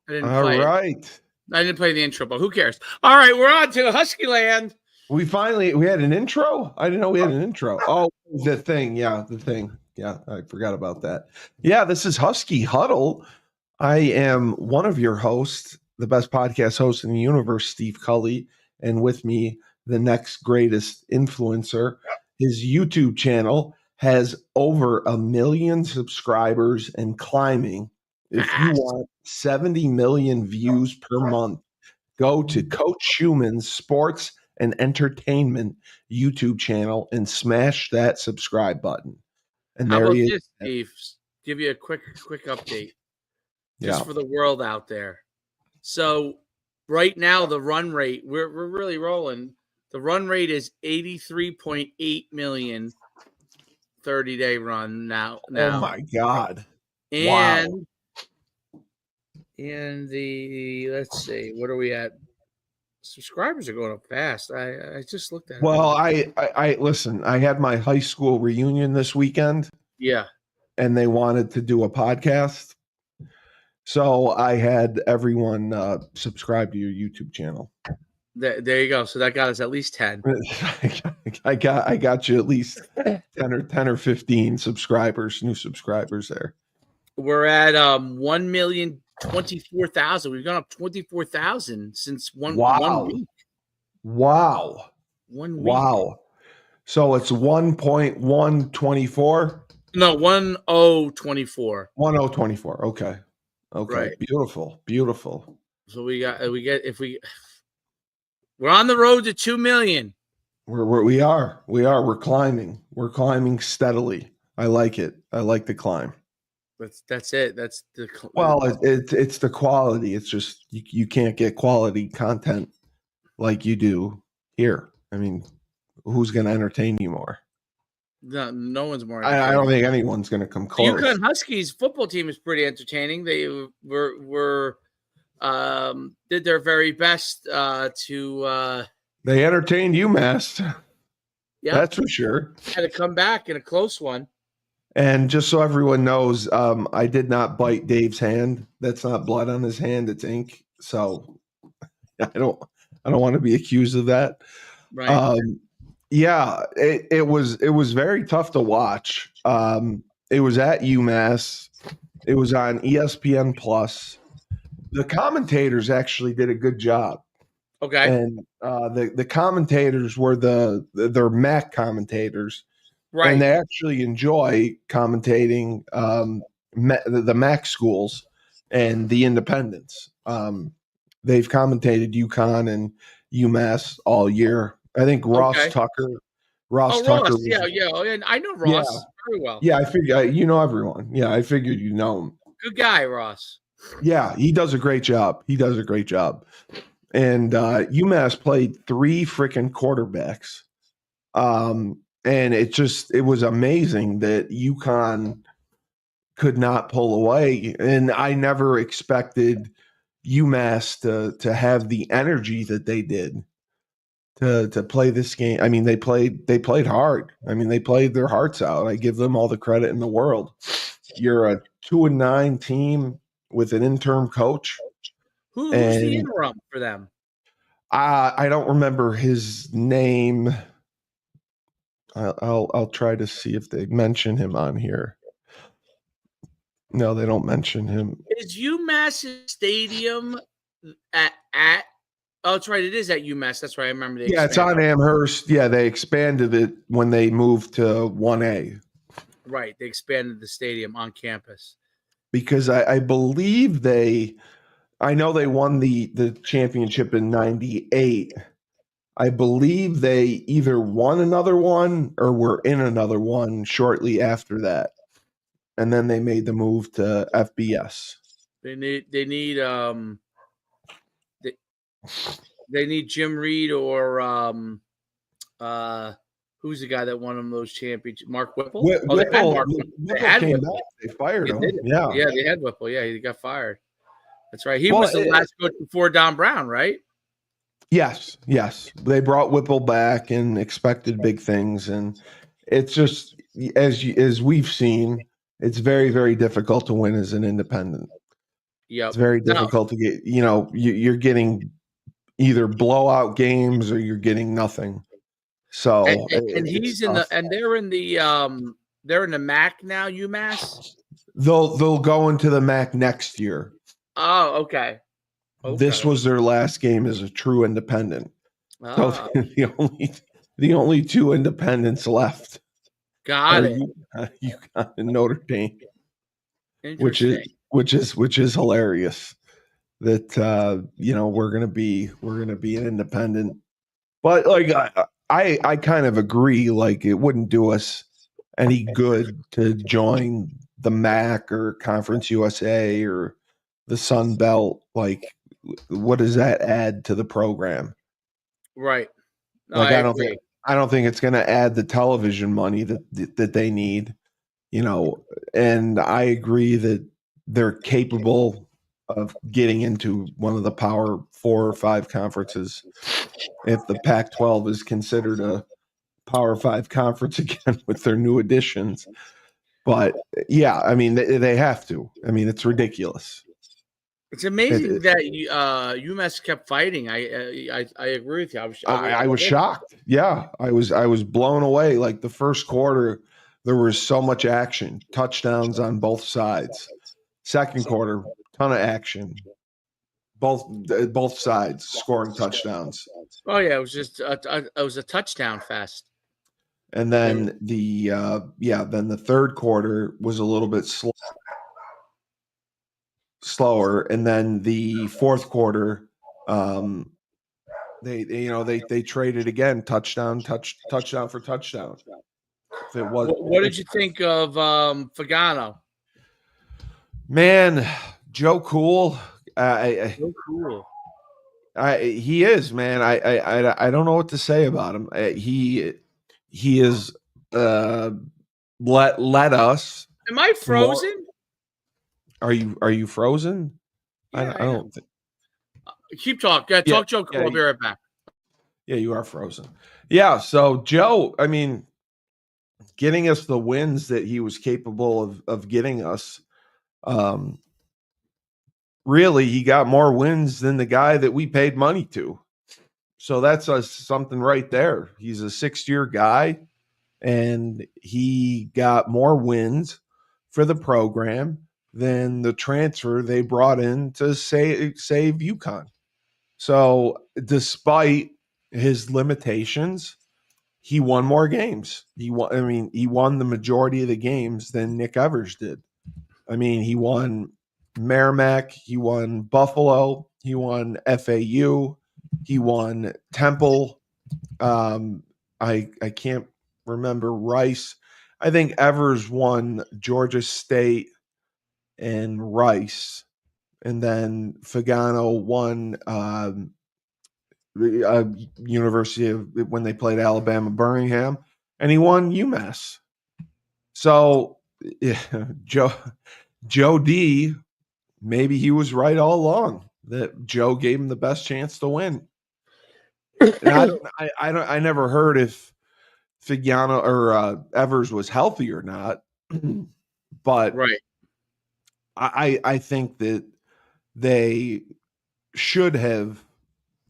I didn't All play it. right. I didn't play the intro, but who cares? All right, we're on to Husky Land. We had an intro? I didn't know we had an intro. Oh, the thing. Yeah, the thing. Yeah, I forgot about that. Yeah, this is Husky Huddle. I am one of your hosts, the best podcast host in the universe, Steve Cully, and with me, the next greatest influencer. His YouTube channel has over 1 million subscribers and climbing. If you want 70 million views per month, go to Coach Schuman's Sports and Entertainment YouTube channel and smash that subscribe button. And How there about he is. this, Steve? Give you a quick update, just Yeah. for the world out there. So right now, the run rate, we're really rolling. The run rate is 83.8 million 30-day run now. Oh my God. And Wow. and let's see, what are we at? Subscribers are going up fast. I just looked at it. Well, I listen, I had my high school reunion this weekend. Yeah. And they wanted to do a podcast. So I had everyone subscribe to your YouTube channel. There you go. So that got us at least 10. I got you at least 10 or 15 subscribers, new subscribers there. We're at 1,024,000. We've gone up 24,000 since one week. Wow. 1 week. Wow. So it's 1.124? No, 1024. 1024. Okay. Right. Beautiful. So we're on the road to 2 million. We are. We're climbing. We're climbing steadily. I like it. I like the climb. That's it. That's it's the quality. It's just you can't get quality content like you do here. I mean, who's going to entertain you more? No one's more. I don't think anyone's going to come close. UConn Huskies football team is pretty entertaining. They were did their very best to. They entertained UMass. Yeah, that's for sure. Had to come back in a close one. And just so everyone knows, I did not bite Dave's hand. That's not blood on his hand; it's ink. So I don't want to be accused of that. Right. Yeah, it was very tough to watch. It was at UMass. It was on ESPN Plus. The commentators actually did a good job. Okay. And the commentators were they're MAC commentators. Right. And they actually enjoy commentating the MAC schools and the independents. They've commentated UConn and UMass all year. I think Ross Tucker. Ross, yeah. I know Ross very well. Yeah, I figured you know everyone. Yeah, I figured you know him. Good guy, Ross. Yeah, he does a great job. And UMass played 3 freaking quarterbacks. And it was amazing that UConn could not pull away. And I never expected UMass to have the energy that they did to play this game. I mean, they played hard. I mean, they played their hearts out. I give them all the credit in the world. You're a 2-9 team with an interim coach. Who's the interim for them? I don't remember his name. I'll try to see if they mention him on here. No, they don't mention him. Is UMass Stadium at? Oh, that's right. It is at UMass. That's right. I remember. It's on Amherst. Yeah, they expanded it when they moved to 1A. Right, they expanded the stadium on campus. Because I believe I know they won the championship in '98. I believe they either won another one or were in another one shortly after that. And then they made the move to FBS. They need Jim Reed or who's the guy that won them those championships? Mark Whipple? Whipple, they had Mark Whipple. They had came Whipple. back. They fired him. Yeah, they had Whipple. Yeah, he got fired. That's right. He was the last coach before Don Brown, right? Yes. They brought Whipple back and expected big things, and it's just as we've seen, it's very, very difficult to win as an independent. Yep. It's very No, difficult to get. You're getting either blowout games or you're getting nothing. So and it's he's in tough. they're in the MAC now, UMass. They'll go into the MAC next year. Oh, okay. This Okay. was their last game as a true independent. So Ah, the only two independents left got are it. UConn and Notre Dame, which is Interesting. hilarious. That we're gonna be an independent, but like I kind of agree. Like it wouldn't do us any good to join the MAC or Conference USA or the Sun Belt. Like, what does that add to the program? Right. No, Like I I agree. don't think it's going to add the television money that they need, and I agree that they're capable of getting into one of the Power 4 or 5 conferences if the Pac-12 is considered a Power 5 conference again with their new additions. But yeah, I mean they have to. I mean it's ridiculous. It's amazing that UMass kept fighting. I agree with you. I was shocked. Yeah, I was blown away. Like the first quarter, there was so much action, touchdowns on both sides. Second quarter, ton of action, both sides scoring touchdowns. Oh yeah, it was just it was a touchdown fest. And then the third quarter was a little bit slower, and then the fourth quarter, they traded again, touchdown for touchdown. If it was, What did you think of Fagano? man, Joe Cool, So cool. he is, man. I don't know what to say about him. He is let us. Am I More. frozen? Are you frozen? Yeah, I I am. don't think. Keep talking. Yeah, Yeah, talk, Joe. Cool. yeah, I'll be right back. yeah. You are frozen. Yeah. So Joe, I mean, getting us the wins that he was capable of getting us. Um, Really, he got more wins than the guy that we paid money to. So that's something right there. He's a 6-year guy, and he got more wins for the program than the transfer they brought in to save UConn. So, despite his limitations, he won more games. He won the majority of the games than Nick Evers did. I mean, he won Merrimack, he won Buffalo, he won FAU, he won Temple. I can't remember Rice. I think Evers won Georgia State and Rice, and then Fagano won University of when they played Alabama Birmingham, and he won UMass. So yeah, Joe D, maybe he was right all along that Joe gave him the best chance to win. And I never heard if Fagano or Evers was healthy or not, but Right. I think that they should have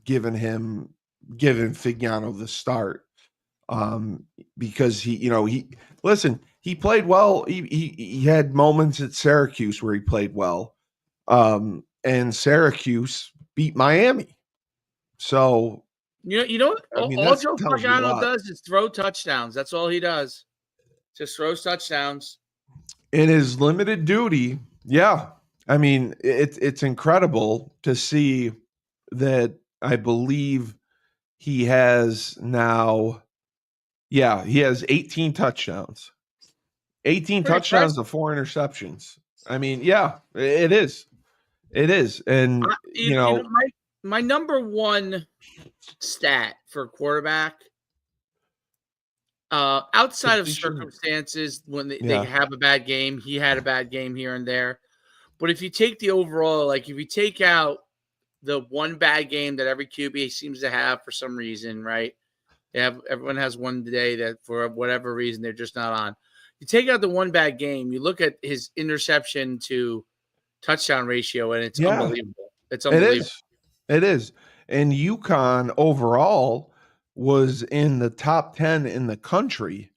given Fagano the start, because he played well. He had moments at Syracuse where he played well, and Syracuse beat Miami. So You know what? I mean All that Joe tells you a Pagano lot. does is throw touchdowns. That's all he does. Just throws touchdowns. In his limited duty, yeah. I mean, it's incredible to see that. I believe he has now, yeah, he has 18 touchdowns. 18 Pretty touchdowns impressive. to 4 interceptions. I mean, yeah, it is. It is. And My number one stat for a quarterback, outside of completion. circumstances when they Yeah. have a bad game, he had a bad game here and there. But if you take the overall, like if you take out the one bad game that every QB seems to have for some reason, right? Everyone has one day that for whatever reason they're just not on. You take out the one bad game, you look at his interception to touchdown ratio, and it's Yeah, unbelievable. It's it unbelievable. is. It is. And UConn overall was in the top 10 in the country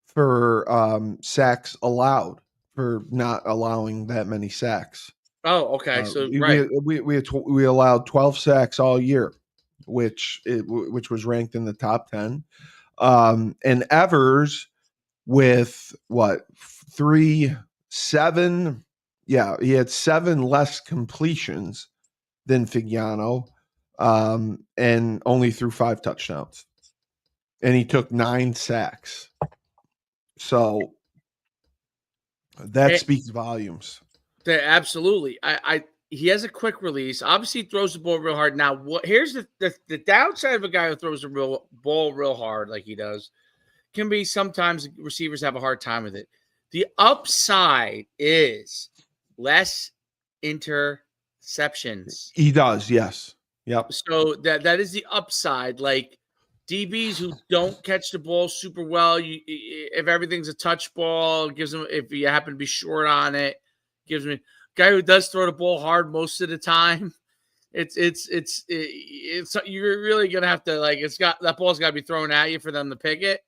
for sacks allowed, for not allowing that many sacks. Oh, okay. So right. We allowed 12 sacks all year, which was ranked in the top 10. And Evers with what 7, yeah, he had 7 less completions than Figiano, and only threw 5 touchdowns, and he took 9 sacks. So that Eh, speaks volumes. absolutely. He has a quick release. Obviously, he throws the ball real hard. Now, here's the downside of a guy who throws the ball real hard like he does can be sometimes receivers have a hard time with it. The upside is less interceptions. He does, yes. Yep. So that is the upside. Like DBs who don't catch the ball super well, if everything's a touch ball, gives them, if you happen to be short on it, gives me guy who does throw the ball hard most of the time. It's you're really gonna have to, like, that ball's got to be thrown at you for them to pick it,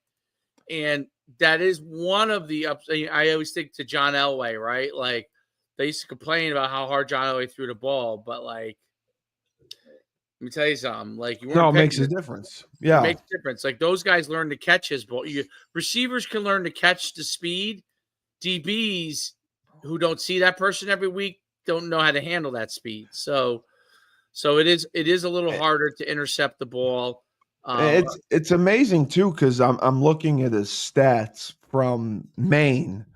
and that is one of the ups. I always think to John Elway, right? Like they used to complain about how hard John Elway threw the ball, but like, let me tell you something. Like you No, weren't it makes picking a it. difference. It Yeah. makes a difference. Like those guys learn to catch his ball. Receivers can learn to catch the speed. DBs who don't see that person every week don't know how to handle that speed. So it is a little harder to intercept the ball. It's amazing too, because I'm looking at his stats from Maine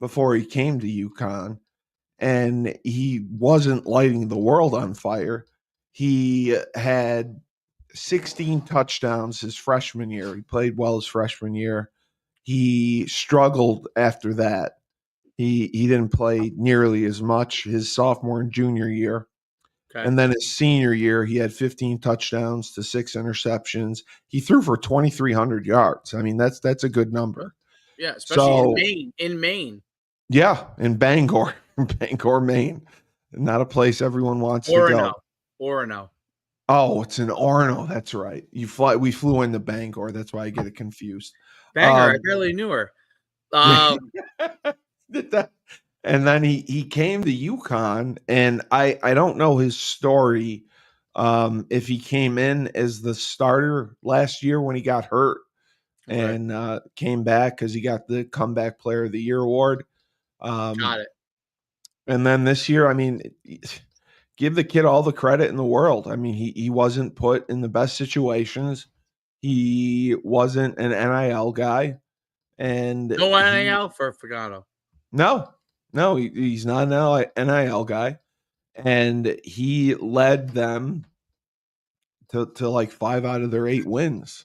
before he came to UConn, and he wasn't lighting the world on fire. He had 16 touchdowns his freshman year. He played well his freshman year. He struggled after that. He didn't play nearly as much his sophomore and junior year. Okay. And then his senior year, he had 15 touchdowns to 6 interceptions. He threw for 2,300 yards. I mean, that's a good number. Yeah, especially in So, Maine. In Maine. yeah, in Bangor, Bangor, Maine, not a place everyone wants to Orono. go. Orono. Oh, it's in Orono. That's right. We flew into Bangor. That's why I get it confused. Banger. I Um, barely knew her. yeah. And then he came to UConn, and I don't know his story. If he came in as the starter last year when he got hurt Okay. and came back because he got the comeback player of the year award. Got it. And then this year, I mean, give the kid all the credit in the world. I mean, he wasn't put in the best situations. He wasn't an NIL guy, and No NIL for Fagano. no, he's not an NIL guy, and he led them to like 5 out of their 8 wins.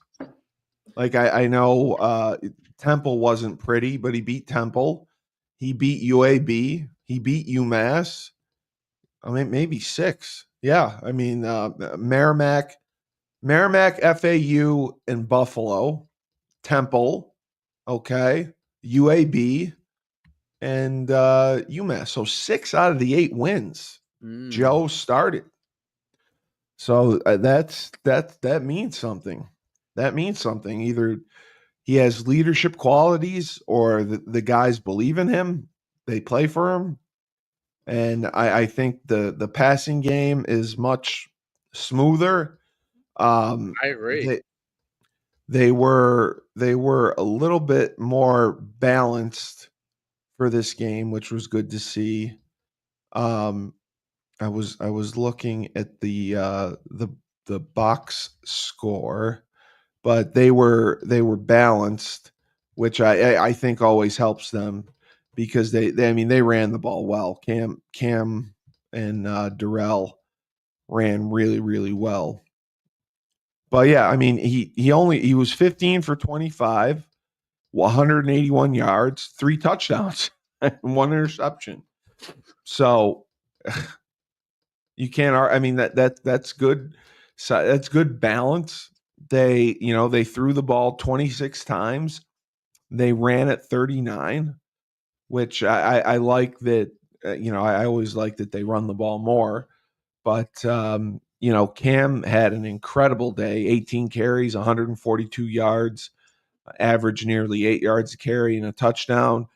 Like I know Temple wasn't pretty, but he beat Temple. He beat UAB. He beat UMass. I mean, maybe 6. Yeah, I mean Merrimack, FAU, and Buffalo, Temple, okay, UAB, and UMass. So 6 out of the 8 wins Joe started. So that means something. That means something. Either he has leadership qualities, or the guys believe in him. They play for him, and I think the passing game is much smoother. I agree. They were a little bit more balanced for this game, which was good to see. Um, I was looking at the box score, but they were balanced, which I think always helps them, because they I mean they ran the ball well. Cam and Durrell ran really, really well. But yeah, I mean he was 15 for 25, 181 yards, 3 touchdowns, and 1 interception. So you can't. I mean that's good. So that's good balance. They threw the ball 26 times. They ran at 39, which I like that. I always like that they run the ball more. But Cam had an incredible day. 18 carries, 142 yards, average nearly 8 yards a carry and a touchdown.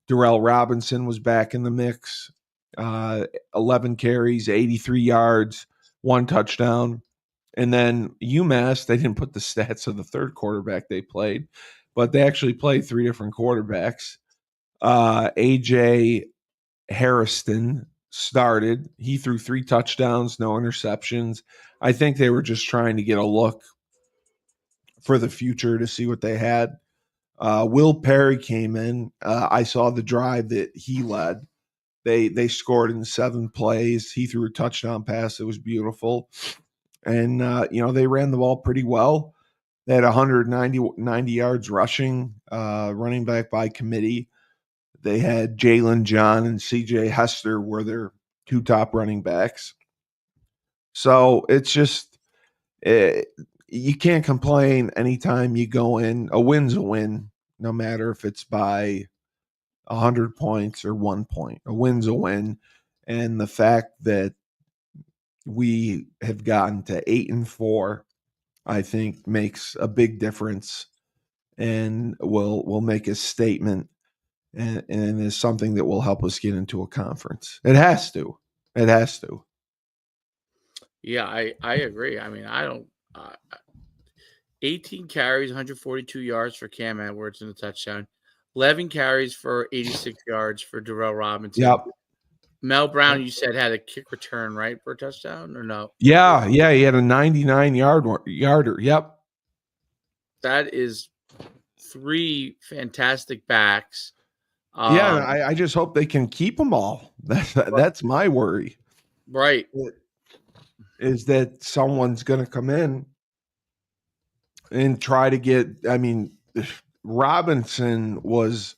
Darrell Robinson was back in the mix. 11 carries, 83 yards, one touchdown. And then UMass, they didn't put the stats of the third quarterback they played, but they actually played three different quarterbacks. AJ Harrison started. He threw 3 touchdowns, no interceptions. I think they were just trying to get a look for the future to see what they had. Will Perry came in. I saw the drive that he led. They scored in 7 plays. He threw a touchdown pass. It was beautiful. And, they ran the ball pretty well. They had 190 yards rushing, running back by committee. They had Jalen John and CJ Hester were their 2 top running backs. So it's just, you can't complain anytime you go in. A win's a win, no matter if it's by 100 points or 1 point. A win's a win. And the fact that we have gotten to 8-4, I think makes a big difference and will make a statement and is something that will help us get into a conference. It has to. It has to. Yeah, I agree. I mean, I don't. 18 carries, 142 yards for Cam Edwards and a touchdown. 11 carries for 86 yards for Darrell Robinson. Yep. Mel Brown, you said, had a kick return, right, for a touchdown or no? Yeah, he had a 99-yarder. Yep. That is 3 fantastic backs. Yeah, I just hope they can keep them all. That's my worry. Right. Is that someone's going to come in and try to get, Robinson was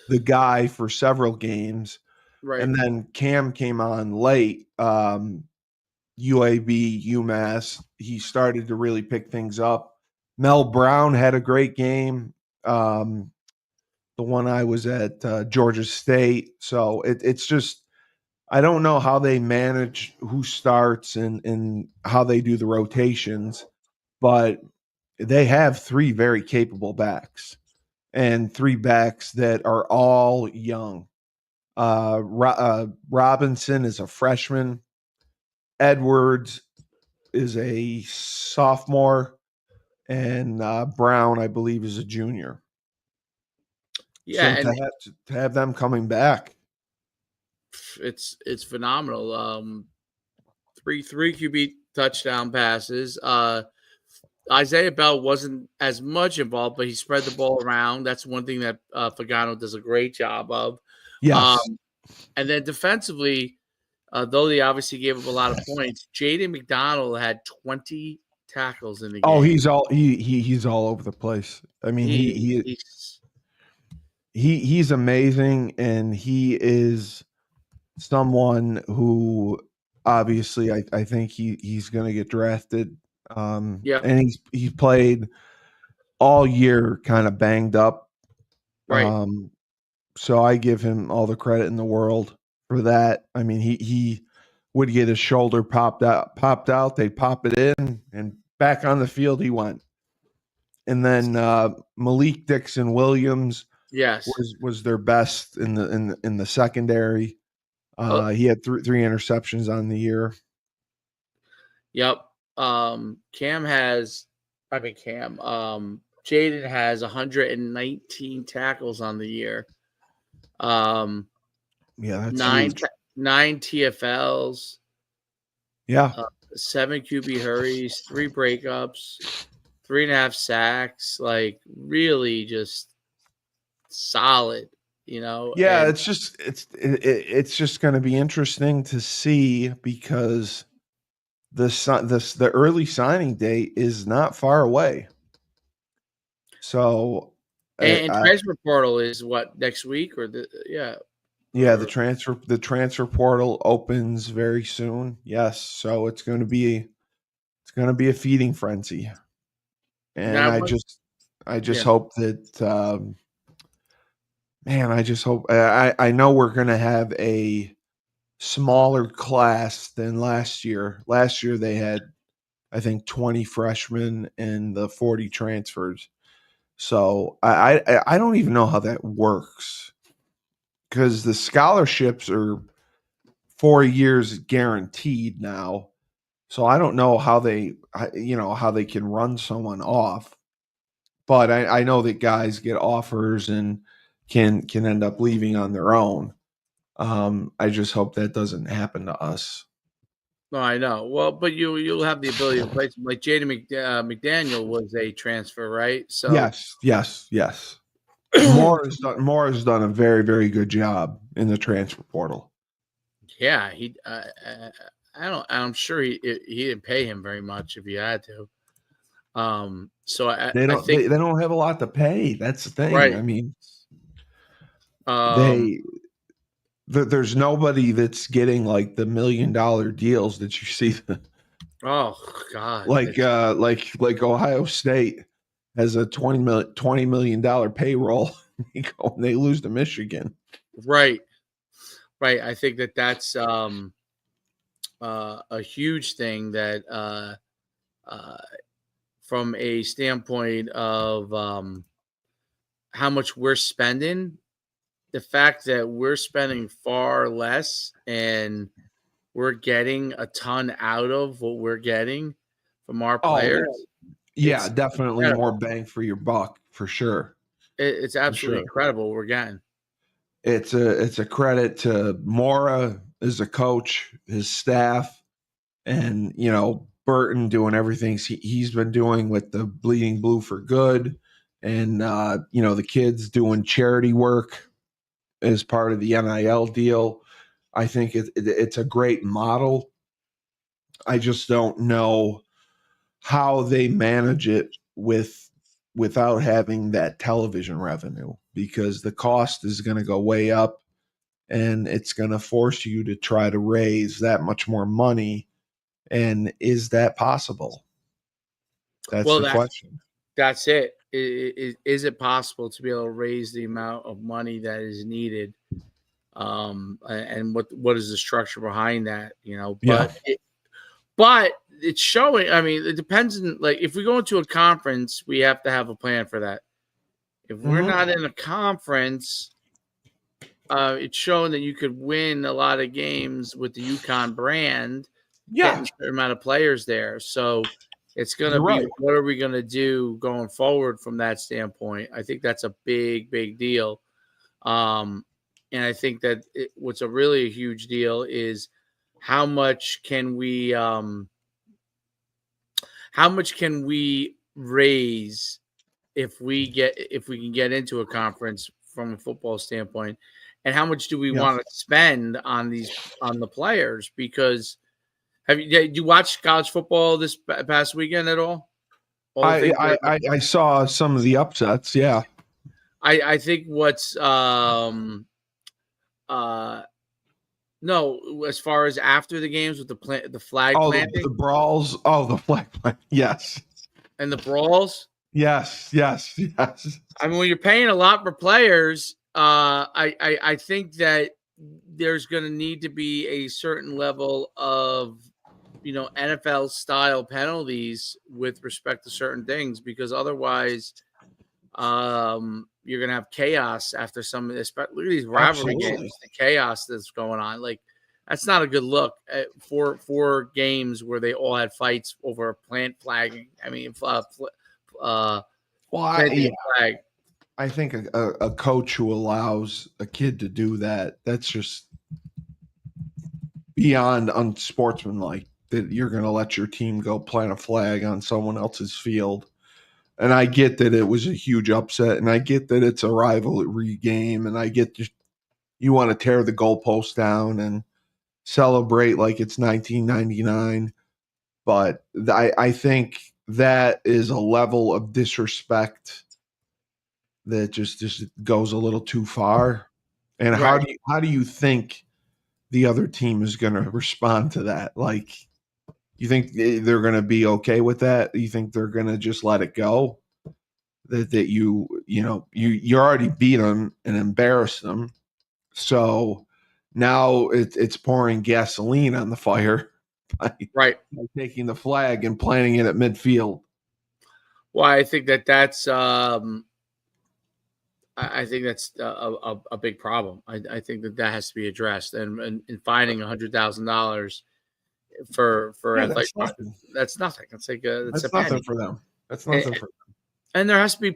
the guy for several games. Right. And then Cam came on late. UAB, UMass, he started to really pick things up. Mel Brown had a great game. The one I was at Georgia State. So it's just, I don't know how they manage who starts and how they do the rotations, but they have 3 very capable backs and 3 backs that are all young. Robinson is a freshman. Edwards is a sophomore, and Brown, I believe, is a junior. Yeah, So and to have them coming back, it's phenomenal. 3 QB touchdown passes. Isaiah Bell wasn't as much involved, but he spread the ball around. That's one thing that Fagano does a great job of. yes. And then defensively, though they obviously gave up a lot of points, Jaden McDonald had 20 tackles in the game. Oh, he's all over the place. I mean, he's amazing, and he is someone who obviously I think he's going to get drafted. Yeah. And he's played all year kind of banged up. Right. So I give him all the credit in the world for that. I mean, he would get his shoulder popped out, they'd pop it in, and back on the field he went. And then Malik Dixon Williams Yes. was their best in the secondary. He had 3 interceptions on the year. Yep. Jaden has 119 tackles on the year. Yeah, that's huge. 9 TFLs. Yeah. 7 QB hurries, 3 breakups, 3.5 sacks. Like really just solid, Yeah, and it's just going to be interesting to see because the early signing date is not far away. So transfer portal is what, next week or the transfer portal opens very soon. Yes, so it's going to be a feeding frenzy, and I just hope that man, I just hope I know we're going to have a smaller class than last year. Last year they had, I think, 20 freshmen and the 40 transfers. So I don't even know how that works because the scholarships are 4 years guaranteed now. So I don't know how how they can run someone off. But I know that guys get offers and can end up leaving on their own. I just hope that doesn't happen to us. No, I know. Well, but you'll have the ability to play some, like Jaden McDaniel was a transfer, right? So Yes, yes, yes. Moore has done a very, very good job in the transfer portal. yeah, he. I don't. I'm sure he didn't pay him very much if he had to. So I think They don't have a lot to pay. That's the thing. right. I mean, Um. they there's nobody that's getting like the $1 million deals that you see. Oh God. Like Ohio State has a $20 million payroll. They lose to Michigan. Right. Right. I think that's a huge thing that uh, from a standpoint of how much we're spending, the fact that we're spending far less and we're getting a ton out of what we're getting from our Oh, players, yeah, it's definitely more incredible. bang for your buck for sure. It's For absolutely sure. incredible what we're getting. It's a credit to Mora as a coach, his staff, and Burton doing everything he's been doing with the Bleeding Blue for Good, and the kids doing charity work as part of the NIL deal. I think it's a great model. I just don't know how they manage it without having that television revenue because the cost is going to go way up and it's going to force you to try to raise that much more money. And is that possible? That's Well, the question. that's it. Is it possible to be able to raise the amount of money that is needed? And what is the structure behind that? Yeah. But it's showing. I mean, it depends on, like, if we go into a conference, we have to have a plan for that. If we're Mm-hmm. not in a conference, it's showing that you could win a lot of games with the UConn brand, getting Yeah, a certain amount of players there. So it's going to you're be, right. what are we going to do going forward from that standpoint? I think that's a big, big deal. Um, and I think that what's really a huge deal is how much can we raise if we can get into a conference from a football standpoint, and how much do we Yeah. want to spend on the players? Because did you watch college football this past weekend at all? All the I, things I I saw some of the upsets. Yeah. I think what's uh no, as far as after the games with the flag Oh, the planting brawls. Oh, the flag plant. Yes. and the brawls. Yes. Yes. Yes. I mean, when you're paying a lot for players, I think that there's going to need to be a certain level of NFL style penalties with respect to certain things, because otherwise, you're going to have chaos after some of this. Look at these rivalry Absolutely. games, the chaos that's going on. Like, that's not a good look for games where they all had fights over plant flagging. I mean, Well, planting a flag. I think a coach who allows a kid to do that, that's just beyond unsportsmanlike that you're going to let your team go plant a flag on someone else's field. And I get that it was a huge upset, and I get that it's a rivalry game, and I get you want to tear the goalpost down and celebrate like it's 1999. But I think that is a level of disrespect that just goes a little too far. And Right. how do you think the other team is going to respond to that? Like, you think they're going to be okay with that? You think they're going to just let it go? That you already beat them and embarrassed them. So Now it's pouring gasoline on the fire by taking the flag and planting it at midfield. Well, I think that's I think that's a big problem. I think that has to be addressed, and finding $100,000 for that's nothing. That's nothing. It's like that's a nothing penny. for them. That's nothing for them. And there has to be.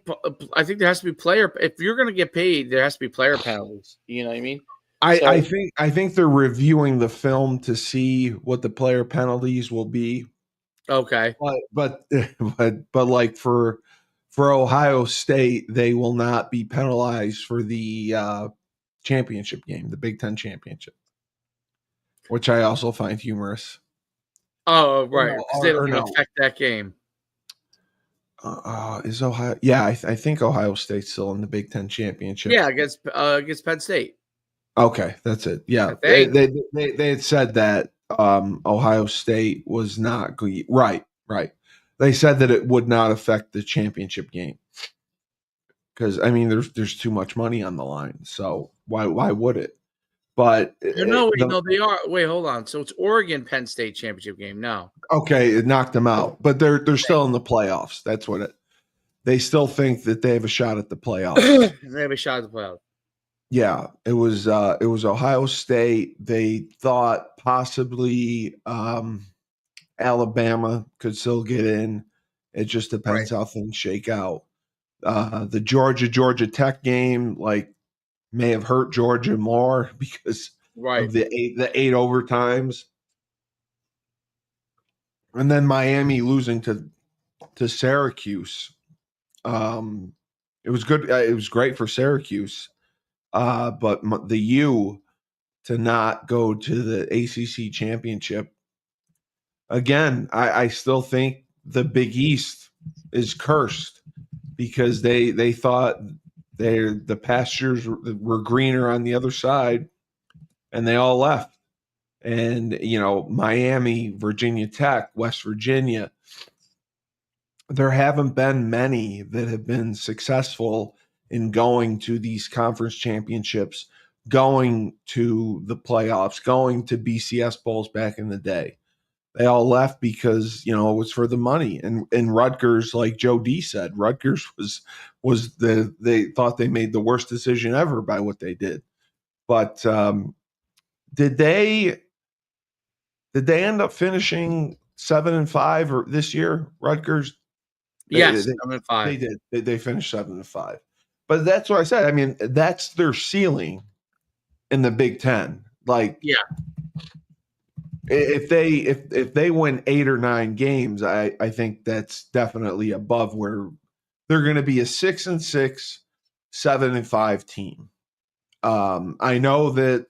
I think there has to be player. If you're going to get paid, there has to be player penalties. You know what I mean? I think they're reviewing the film to see what the player penalties will be. Okay. But like for Ohio State, they will not be penalized for the championship game, the Big Ten championship, which I also find humorous. Oh, right, because they don't affect that game. Is Ohio? Yeah, I think Ohio State's still in the Big Ten championship. Yeah, against Penn State. Okay, that's it. Yeah, they had said that Ohio State was not right. They said that it would not affect the championship game because I mean, there's too much money on the line. So why would it? But no, they are. Wait, hold on. So it's Oregon Penn State championship game. No. Okay, it knocked them out, but they're still in the playoffs. That's what it. They still think that they have a shot at the playoffs. They have a shot at the playoffs. Yeah, it was Ohio State. They thought possibly Alabama could still get in. It just depends how things shake out. The Georgia Tech game may have hurt Georgia more because of the eight overtimes. And then Miami losing to Syracuse. It was good. It was great for Syracuse. But the U to not go to the ACC championship. Again, I still think the Big East is cursed because they thought the pastures were greener on the other side, and they all left. And Miami, Virginia Tech, West Virginia, there haven't been many that have been successful in going to these conference championships, going to the playoffs, going to BCS bowls back in the day. They all left because it was for the money. And Rutgers, like Joe D said, Rutgers they thought they made the worst decision ever by what they did. But did they end up finishing 7-5 or this year, Rutgers? Yes, 7-5. They did. They finished 7-5. But that's what I said. I mean, that's their ceiling in the Big Ten. If they win 8 or 9 games, I think that's definitely above where they're going to be a 6-6, 7-5 team. I know that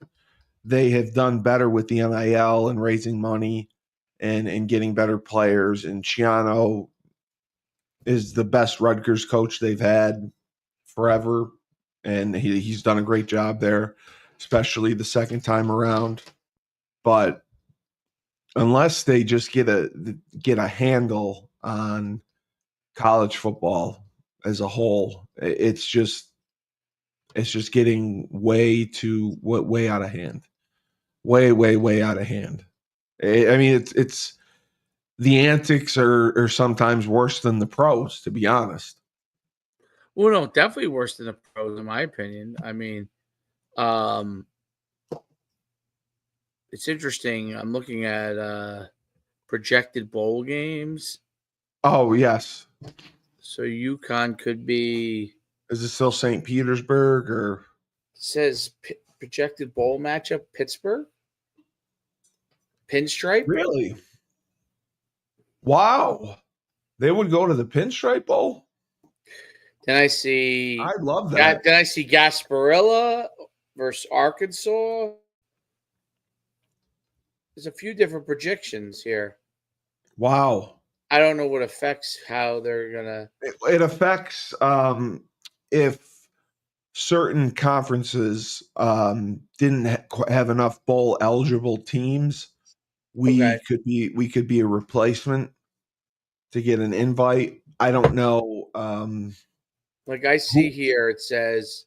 they have done better with the NIL and raising money and getting better players. And Schiano is the best Rutgers coach they've had forever, and he's done a great job there, especially the second time around. But unless they just get a handle on college football as a whole, it's just getting way out of hand, way out of hand. I mean, it's the antics are sometimes worse than the pros, to be honest. Well, no, definitely worse than the pros, in my opinion. I mean, it's interesting. I'm looking at projected bowl games. Oh, yes. So UConn could be. Is it still St. Petersburg or? It says projected bowl matchup Pittsburgh. Pinstripe. Really? Wow. They would go to the Pinstripe Bowl? Then I see. I love that. Then I see Gasparilla versus Arkansas. There's a few different projections here. Wow. I don't know what affects how they're gonna. It affects if certain conferences didn't have enough bowl eligible teams. We could be a replacement to get an invite. I don't know. Like I see here, it says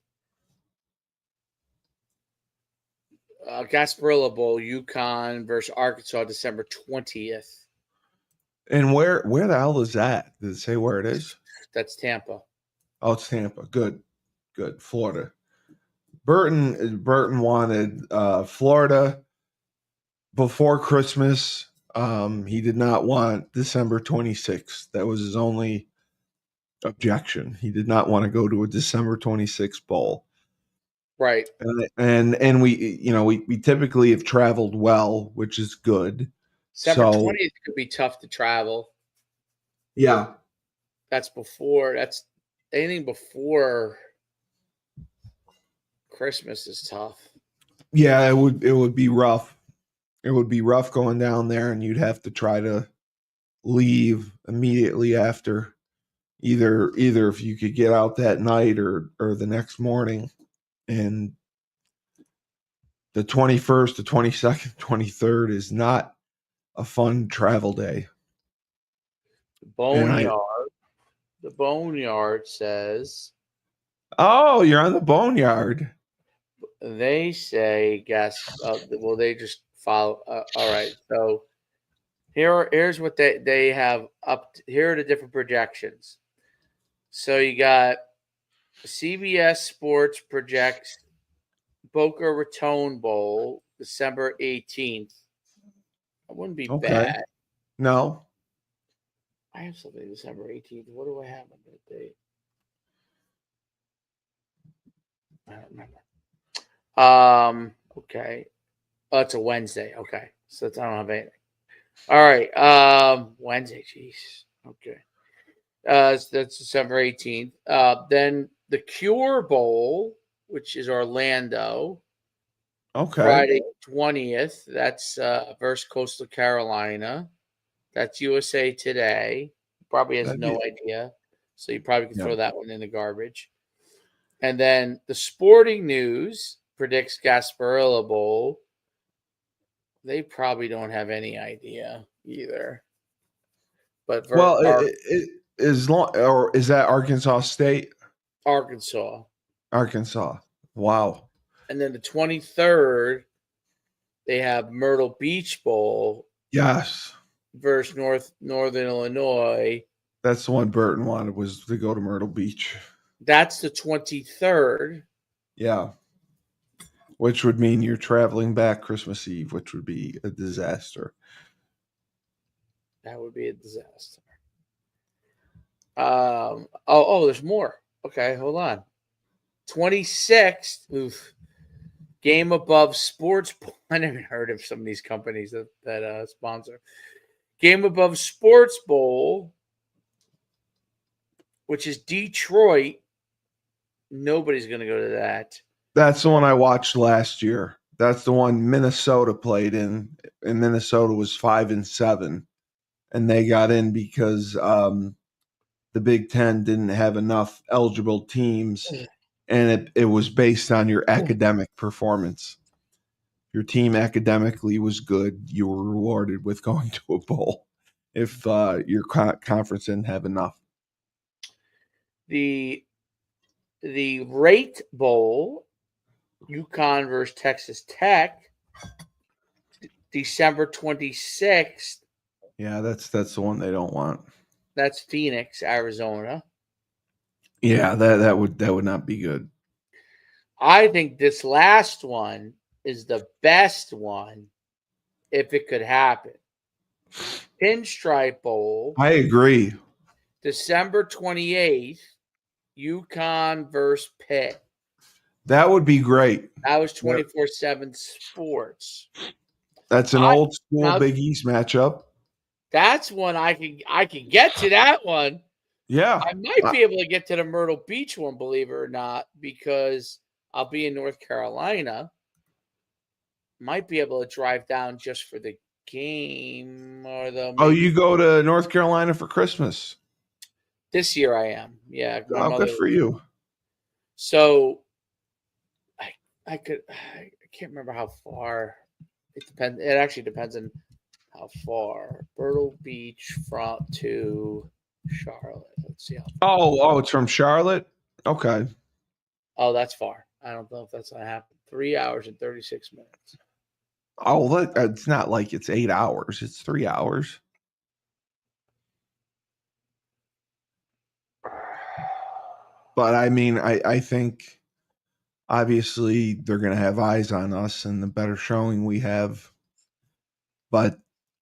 Gasparilla Bowl, UConn versus Arkansas, December 20th. And where the hell is that? Did it say where it is? That's Tampa. Oh, it's Tampa. Good. Florida. Burton wanted Florida before Christmas. He did not want December 26th. That was his only objection. He did not want to go to a December 26th bowl. Right. And we typically have traveled well, which is good. December So 20th could be tough to travel. yeah. That's anything before Christmas is tough. Yeah, it would be rough. It would be rough going down there, and you'd have to try to leave immediately after. Either if you could get out that night or the next morning. And the 21st, the 22nd, 23rd is not a fun travel day. The Boneyard says. Oh, you're on the Boneyard. They say, they just follow. All right. So here's what they have up. Here are the different projections. So you got CBS Sports projects Boca Raton Bowl, December 18th. That wouldn't be bad. No. I have something December 18th. What do I have on that date? I don't remember. Okay. Oh, it's a Wednesday. Okay. So I don't have anything. All right. Wednesday, jeez. Okay. So that's December 18th. Then the Cure Bowl, which is Orlando. Okay. Friday 20th. That's versus Coastal Carolina. That's USA Today. Probably has no idea. So you probably can throw that one in the garbage. And then the Sporting News predicts Gasparilla Bowl. They probably don't have any idea either. But is that Arkansas State? Arkansas. Wow. And then the 23rd, they have Myrtle Beach Bowl. Yes. Versus Northern Illinois. That's the one Burton wanted, was to go to Myrtle Beach. That's the 23rd. Yeah. Which would mean you're traveling back Christmas Eve, which would be a disaster. That would be a disaster. There's more. Okay, hold on. 26th. Oof. Game Above Sports. I never heard of some of these companies that sponsor. Game Above Sports Bowl, which is Detroit. Nobody's going to go to that. That's the one I watched last year. That's the one Minnesota played in, and Minnesota was 5-7, and they got in because the Big Ten didn't have enough eligible teams, and it was based on your academic performance. Your team academically was good, you were rewarded with going to a bowl. If your conference didn't have enough. The Rate Bowl, UConn versus Texas Tech, December 26th. Yeah, that's the one they don't want. That's Phoenix, Arizona. Yeah, that would not be good. I think this last one is the best one if it could happen. Pinstripe Bowl. I agree. December 28th, UConn versus Pitt. That would be great. That was 24/7 Sports. That's an old school Big East matchup. That's one I can get to that one. Yeah. I might be able to get to the Myrtle Beach one, believe it or not, because I'll be in North Carolina. Might be able to drive down just for the game or the. Oh, you go to North Carolina for Christmas? This year I am. Yeah. Good for you. So I can't remember how far. It depends. It actually depends on how far Myrtle Beach to Charlotte. Let's see how. Oh, it's from Charlotte. Okay. Oh, that's far. I don't know if that's gonna happen. 3 hours and 36 minutes. Oh, it's not like it's 8 hours. It's 3 hours. But I mean, I think obviously they're going to have eyes on us and the better showing we have. But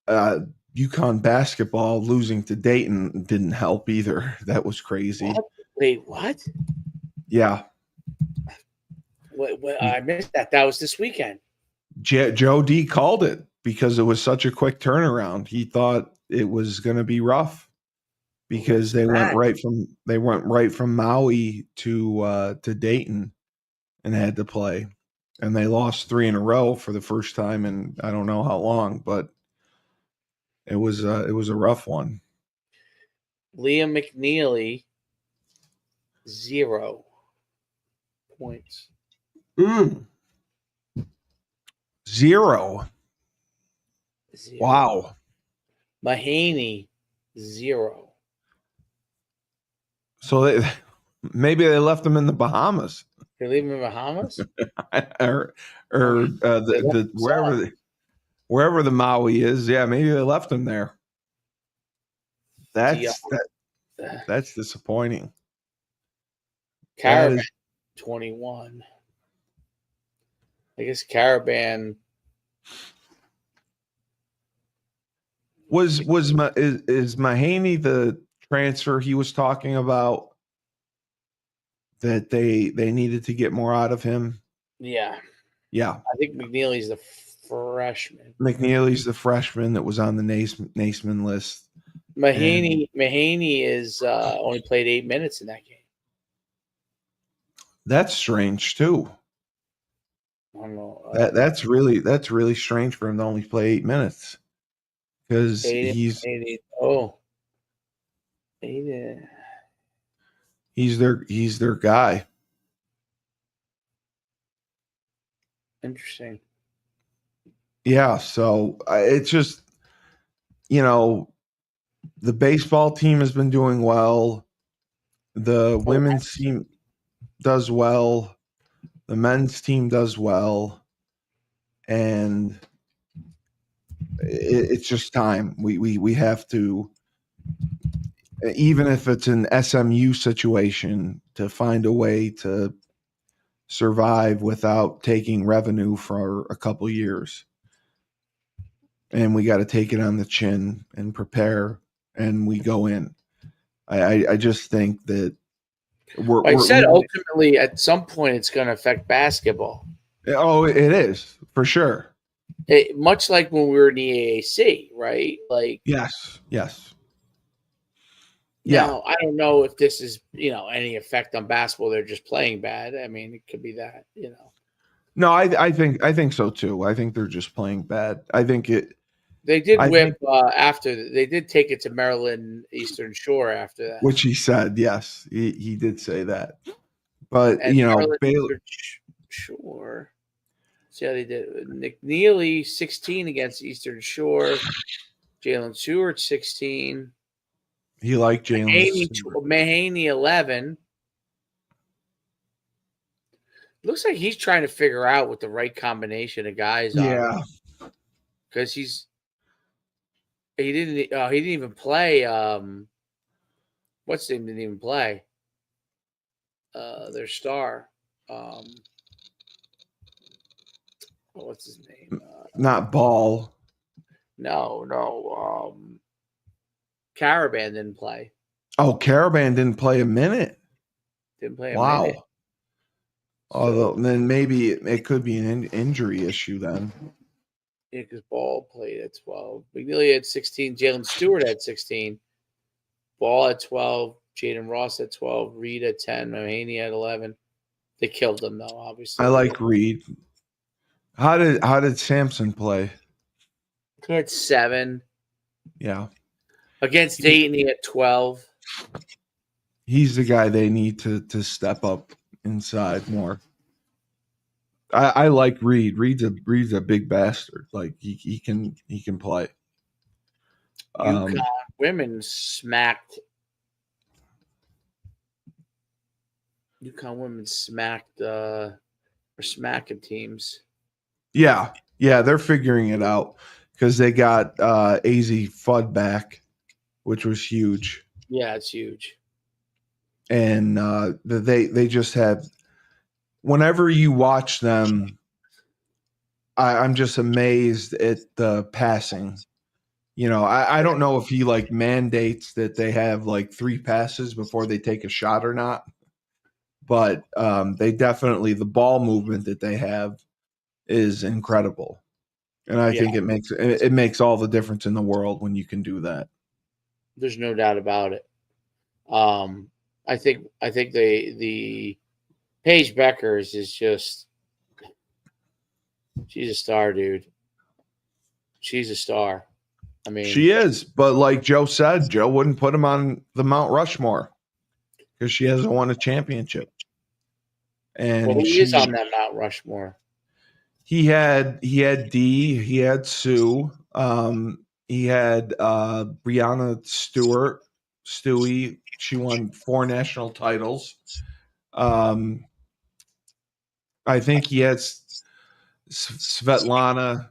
UConn basketball losing to Dayton didn't help either. That was crazy. What? Wait, what? Yeah. What? I missed that. That was this weekend. Joe D called it because it was such a quick turnaround. He thought it was going to be rough because they went right from Maui to Dayton and had to play, and they lost 3 in a row for the first time in I don't know how long, but it was a rough one. Liam McNeely, 0 points. 0. Wow. Mahaney, 0. So maybe they left them in the Bahamas. They leave him in Bahamas? or wherever the Maui is. Yeah, maybe they left him there. That's disappointing. Caravan, 21. I guess Caravan is Mahaney the transfer he was talking about that they needed to get more out of him? Yeah. Yeah. I think McNeely's the freshman. McNeely's the freshman that was on the Naismith list. Mahaney is only played 8 minutes in that game. That's strange too. I don't know. That's really strange for him to only play 8 minutes because he's their guy. Interesting. Yeah, so it's just, the baseball team has been doing well. The women's team does well. The men's team does well. And it's just time. We have to, even if it's an SMU situation, to find a way to survive without taking revenue for a couple years. And we got to take it on the chin and prepare, and we go in. I just think that I said ultimately at some point it's going to affect basketball. Oh, it is for sure. Much like when we were in the AAC, right? Like yes. Now, I don't know if this is, any effect on basketball. They're just playing bad. I mean, it could be that, No, I think so too. I think they're just playing bad. I think it. They did whip after they did take it to Maryland Eastern Shore after that, which he said. Yes, he did say that. But Maryland Eastern Shore. See how they did. McNeely 16 against Eastern Shore. Jalen Stewart 16. He liked Jalen. Mahaney 11. Looks like he's trying to figure out what the right combination of guys are. Yeah, because he didn't even play. What's his name didn't even play? Their star. What's his name? Not Ball. No. Caravan didn't play. Oh, Caravan didn't play a minute. Didn't play a minute. Although then maybe it could be an injury issue then. Yeah, because Ball played at 12. McNeely had 16. Jalen Stewart had 16. Ball at 12. Jaden Ross at 12. Reed at 10. Mahaney at 11. They killed them though, obviously. I like Reed. How did Sampson play? He had 7. Yeah. Against Dayton, he had 12. He's the guy they need to step up inside more. I like Reed. Reed's a big bastard. Like he can play. UConn women smacked. UConn women smacked We're smacking teams. Yeah, they're figuring it out because they got AZ Fudd back, which was huge, Yeah, it's huge. and they just had. Whenever you watch them, I'm just amazed at the passing. I don't know if he like mandates that they have like 3 passes before they take a shot or not, but they definitely the ball movement that they have is incredible. And I think it makes all the difference in the world when you can do that. There's no doubt about it. I think the Paige Beckers is just she's a star, dude. She's a star. I mean, She is, but like Joe said, Joe wouldn't put him on the Mount Rushmore because she hasn't won a championship. And well, he is on that Mount Rushmore. He had Dee, he had Sue, he had Brianna Stewie. She won 4 national titles. I think he had Svetlana.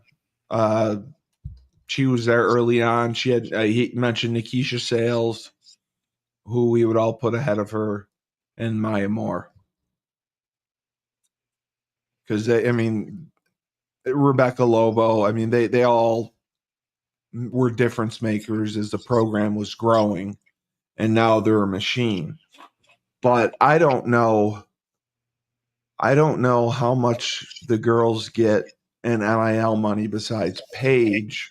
She was there early on. She had he mentioned Nikisha Sales, who we would all put ahead of her, and Maya Moore. Because Rebecca Lobo. I mean, they all were difference makers as the program was growing, and now they're a machine. But I don't know how much the girls get in NIL money besides Paige.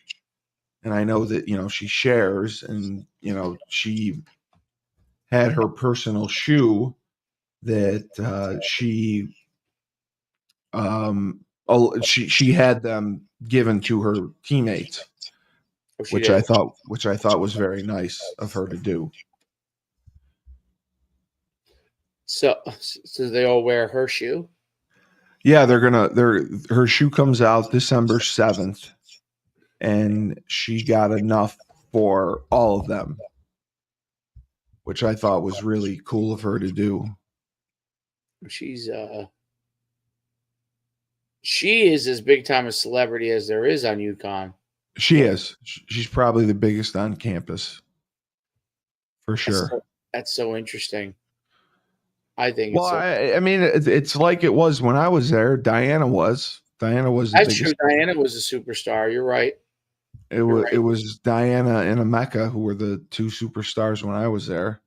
And I know that, she shares, and, she had her personal shoe that she had them given to her teammates, which I thought was very nice of her to do. So they all wear her shoe? Yeah, her shoe comes out December 7th, and she got enough for all of them, which I thought was really cool of her to do. She is as big time a celebrity as there is on UConn. She is. She's probably the biggest on campus, for sure. That's so interesting. I think. Well, it's like it was when I was there. Diana was the That's biggest. True. Diana was a superstar. You're right. It was Diana and Emeka who were the 2 superstars when I was there.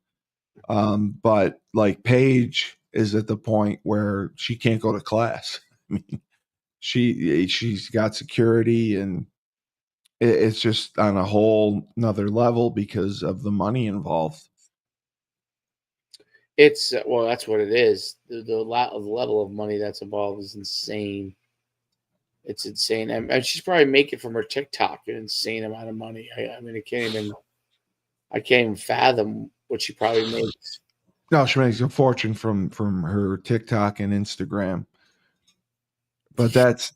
But like Paige is at the point where she can't go to class. I mean, she's got security, and it's just on a whole nother level because of the money involved. It's that's what it is. The level of money that's involved is insane. It's insane, and she's probably making from her TikTok an insane amount of money. I mean, I can't even fathom what she probably makes. No, she makes a fortune from her TikTok and Instagram. But that's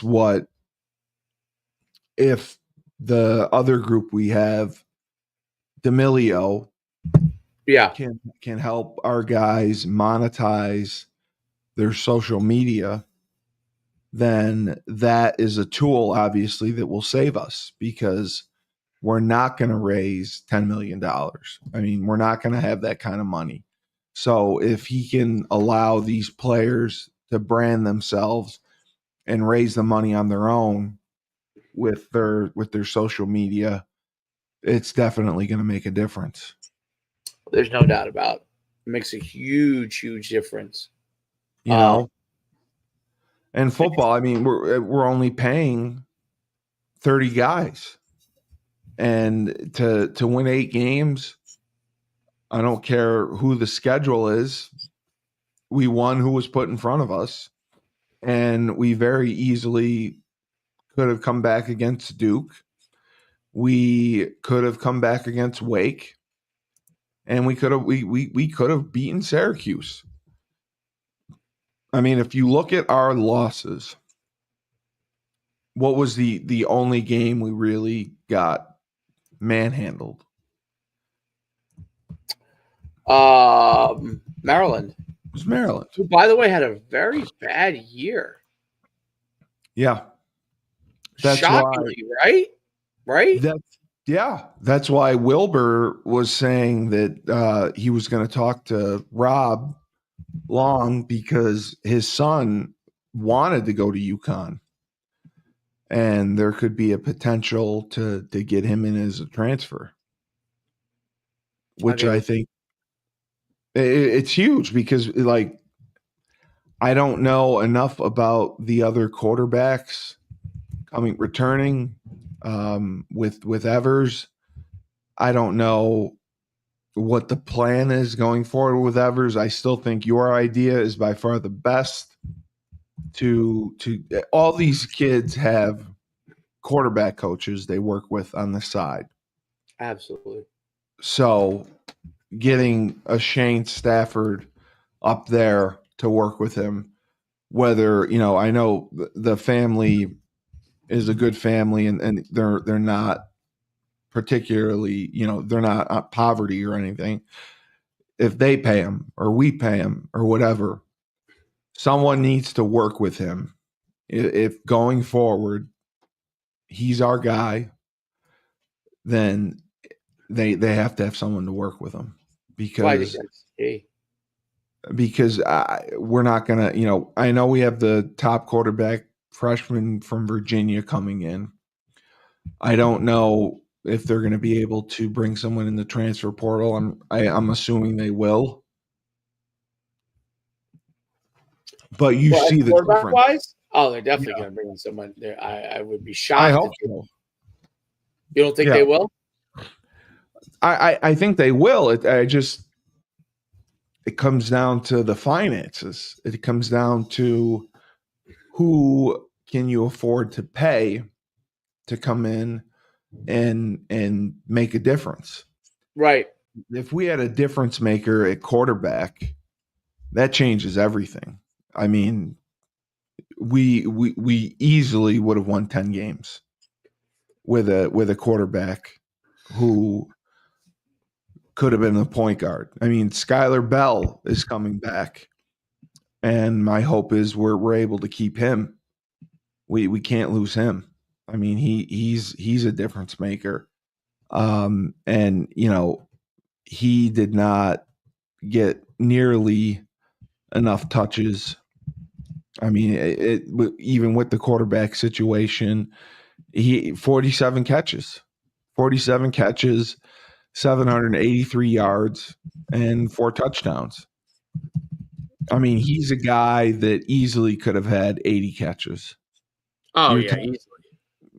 what, if the other group we have, D'Amelio, can help our guys monetize their social media, then that is a tool, obviously, that will save us, because we're not going to raise $10 million. I mean, we're not going to have that kind of money. So if he can allow these players to brand themselves and raise the money on their own with their social media, it's definitely going to make a difference. There's no doubt about it. It makes a huge, huge difference. And football, I mean, we're only paying 30 guys, and to win 8 games, I don't care who the schedule is. We won who was put in front of us, and we very easily could have come back against Duke. We could have come back against Wake, and we could have beaten Syracuse. I mean, if you look at our losses, what was the only game we really got manhandled? Maryland. was Maryland. Who, by the way, had a very bad year. Yeah. That's shockingly, right? That's why Wilbur was saying that he was going to talk to Rob Long because his son wanted to go to UConn, and there could be a potential to get him in as a transfer, which I think it's huge because, like, I don't know enough about the other quarterbacks returning with Evers. I don't know what the plan is going forward with Evers. I still think your idea is by far the best. To all these kids have quarterback coaches they work with on the side. Absolutely. So getting a Shane Stafford up there to work with him, whether, I know the family is a good family and they're not particularly, they're not poverty or anything. If they pay him or we pay him or whatever, someone needs to work with him. If going forward, he's our guy, then they have to have someone to work with him because we're not gonna. I know we have the top quarterback freshman from Virginia coming in. I don't know if they're going to be able to bring someone in the transfer portal. I'm assuming they will. But you see the difference. Wise? Oh, they're definitely going to bring in someone there. I would be shocked. I hope so. You don't think they will? I think they will. It comes down to the finances. It comes down to who can you afford to pay to come in and make a difference. Right. If we had a difference maker at quarterback, that changes everything. I mean, we easily would have won 10 games with a quarterback who could have been the point guard. I mean, Skylar Bell is coming back, and my hope is we're able to keep him. We can't lose him. I mean, he's a difference maker. And he did not get nearly enough touches. I mean, even with the quarterback situation, he 47 catches, 783 yards, and 4 touchdowns. I mean, he's a guy that easily could have had 80 catches. Oh, easily.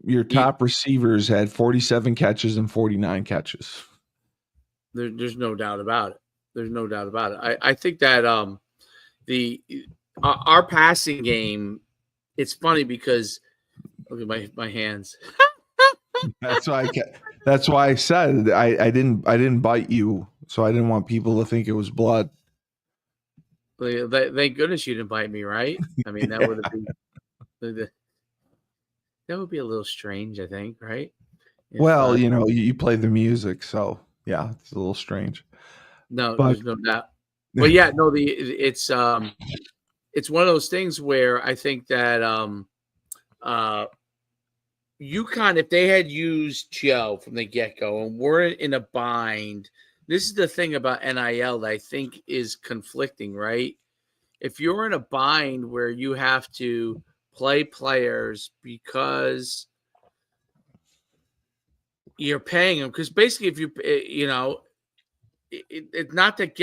Your top receivers had 47 catches and 49 catches. There's no doubt about it. There's no doubt about it. I think that our passing game, it's funny because look at my hands. That's why I said I didn't bite you, so I didn't want people to think it was blood. Thank goodness you didn't bite me, right? I mean, that would have been that would be a little strange, I think, right? Well, you play the music, so yeah, it's a little strange. No, there's no doubt. But yeah, no, it's one of those things where I think that UConn, if they had used Joe from the get-go and weren't in a bind, this is the thing about NIL that I think is conflicting, right? If you're in a bind where you have to play players because you're paying them, because basically if it's not that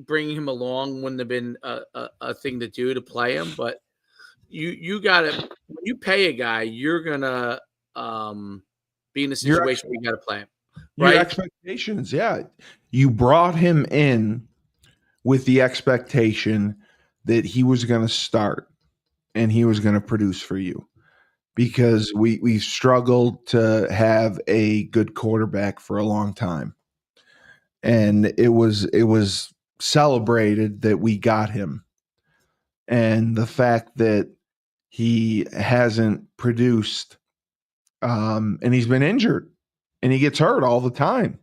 bringing him along wouldn't have been a thing to do to play him, but you gotta, when you pay a guy, you're gonna be in a situation where you gotta play him. Right? Your expectations, yeah. You brought him in with the expectation that he was going to start and he was going to produce for you, because we struggled to have a good quarterback for a long time. And it was celebrated that we got him. And the fact that he hasn't produced, and he's been injured and he gets hurt all the time.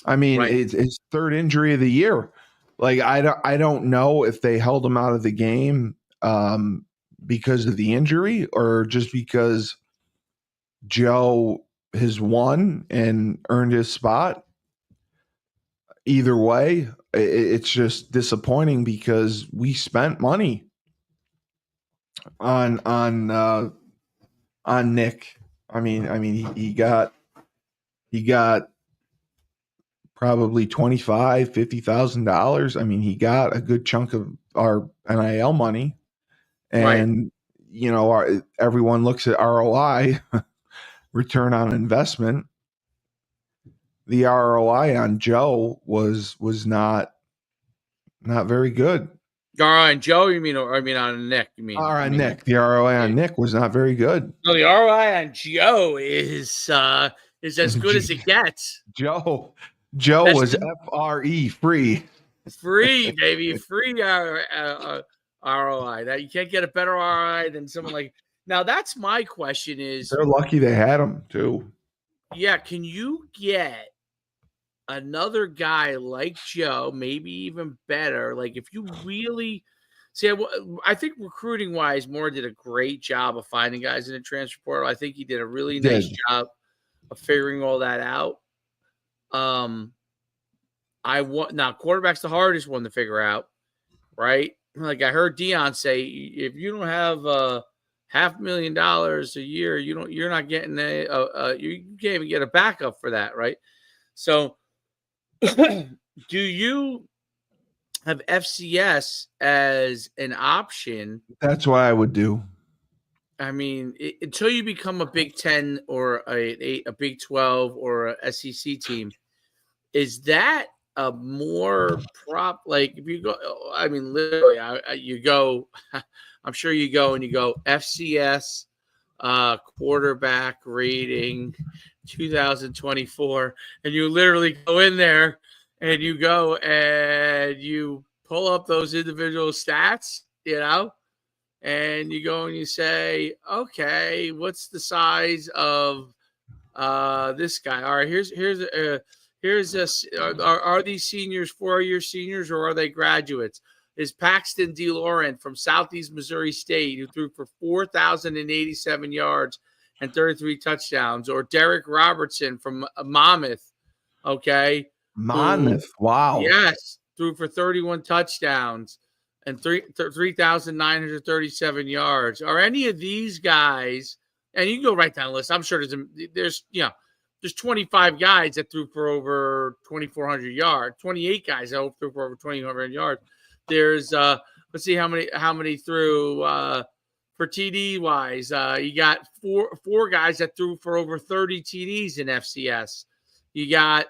I mean, It's his third injury of the year. Like I don't know if they held him out of the game because of the injury or just because Joe has won and earned his spot. Either way, it's just disappointing because we spent money on Nick. I mean, he got probably $50,000. I mean, he got a good chunk of our NIL money, Right. and everyone looks at ROI, return on investment. The ROI on Joe was not very good. On Joe, you mean, or I mean on Nick? You mean? On Nick, the ROI on Nick was not very good. No, the ROI on Joe is as good as it gets. Joe That's was FRE free. Free, baby, free ROI. That you can't get a better ROI than someone like. Now that's my question: is They're lucky they had him too. yeah, can you get another guy like Joe, maybe even better? Like if you really see, I think recruiting wise, Moore did a great job of finding guys in the transfer portal. I think he did a really nice job of figuring all that out. Now quarterback's the hardest one to figure out, right? Like I heard Dion say, if you don't have $500,000 a year, you're not getting you can't even get a backup for that, right? So do you have FCS as an option? That's what I would do. I mean, until you become a Big 10 or a Big 12 or a SEC team, is that a more like if you go? I mean, literally, you go. I'm sure you go and you go FCS quarterback rating 2024, and you literally go in there and you go and you pull up those individual stats, and you go and you say, okay, what's the size of this guy? All right, here's this. Are these seniors 4-year seniors or are they graduates? Is Paxton DeLaurent from Southeast Missouri State, who threw for 4,087 yards and 33 touchdowns, or Derek Robertson from Monmouth? Okay, Monmouth, wow, yes, threw for 31 touchdowns and 3,937 yards. Are any of these guys? And you can go right down the list. I'm sure there's 25 guys that threw for over 2,400 yards. 28 guys that threw for over 2,400 yards. There's let's see how many threw for TD wise. You got four guys that threw for over 30 TDs in FCS. You got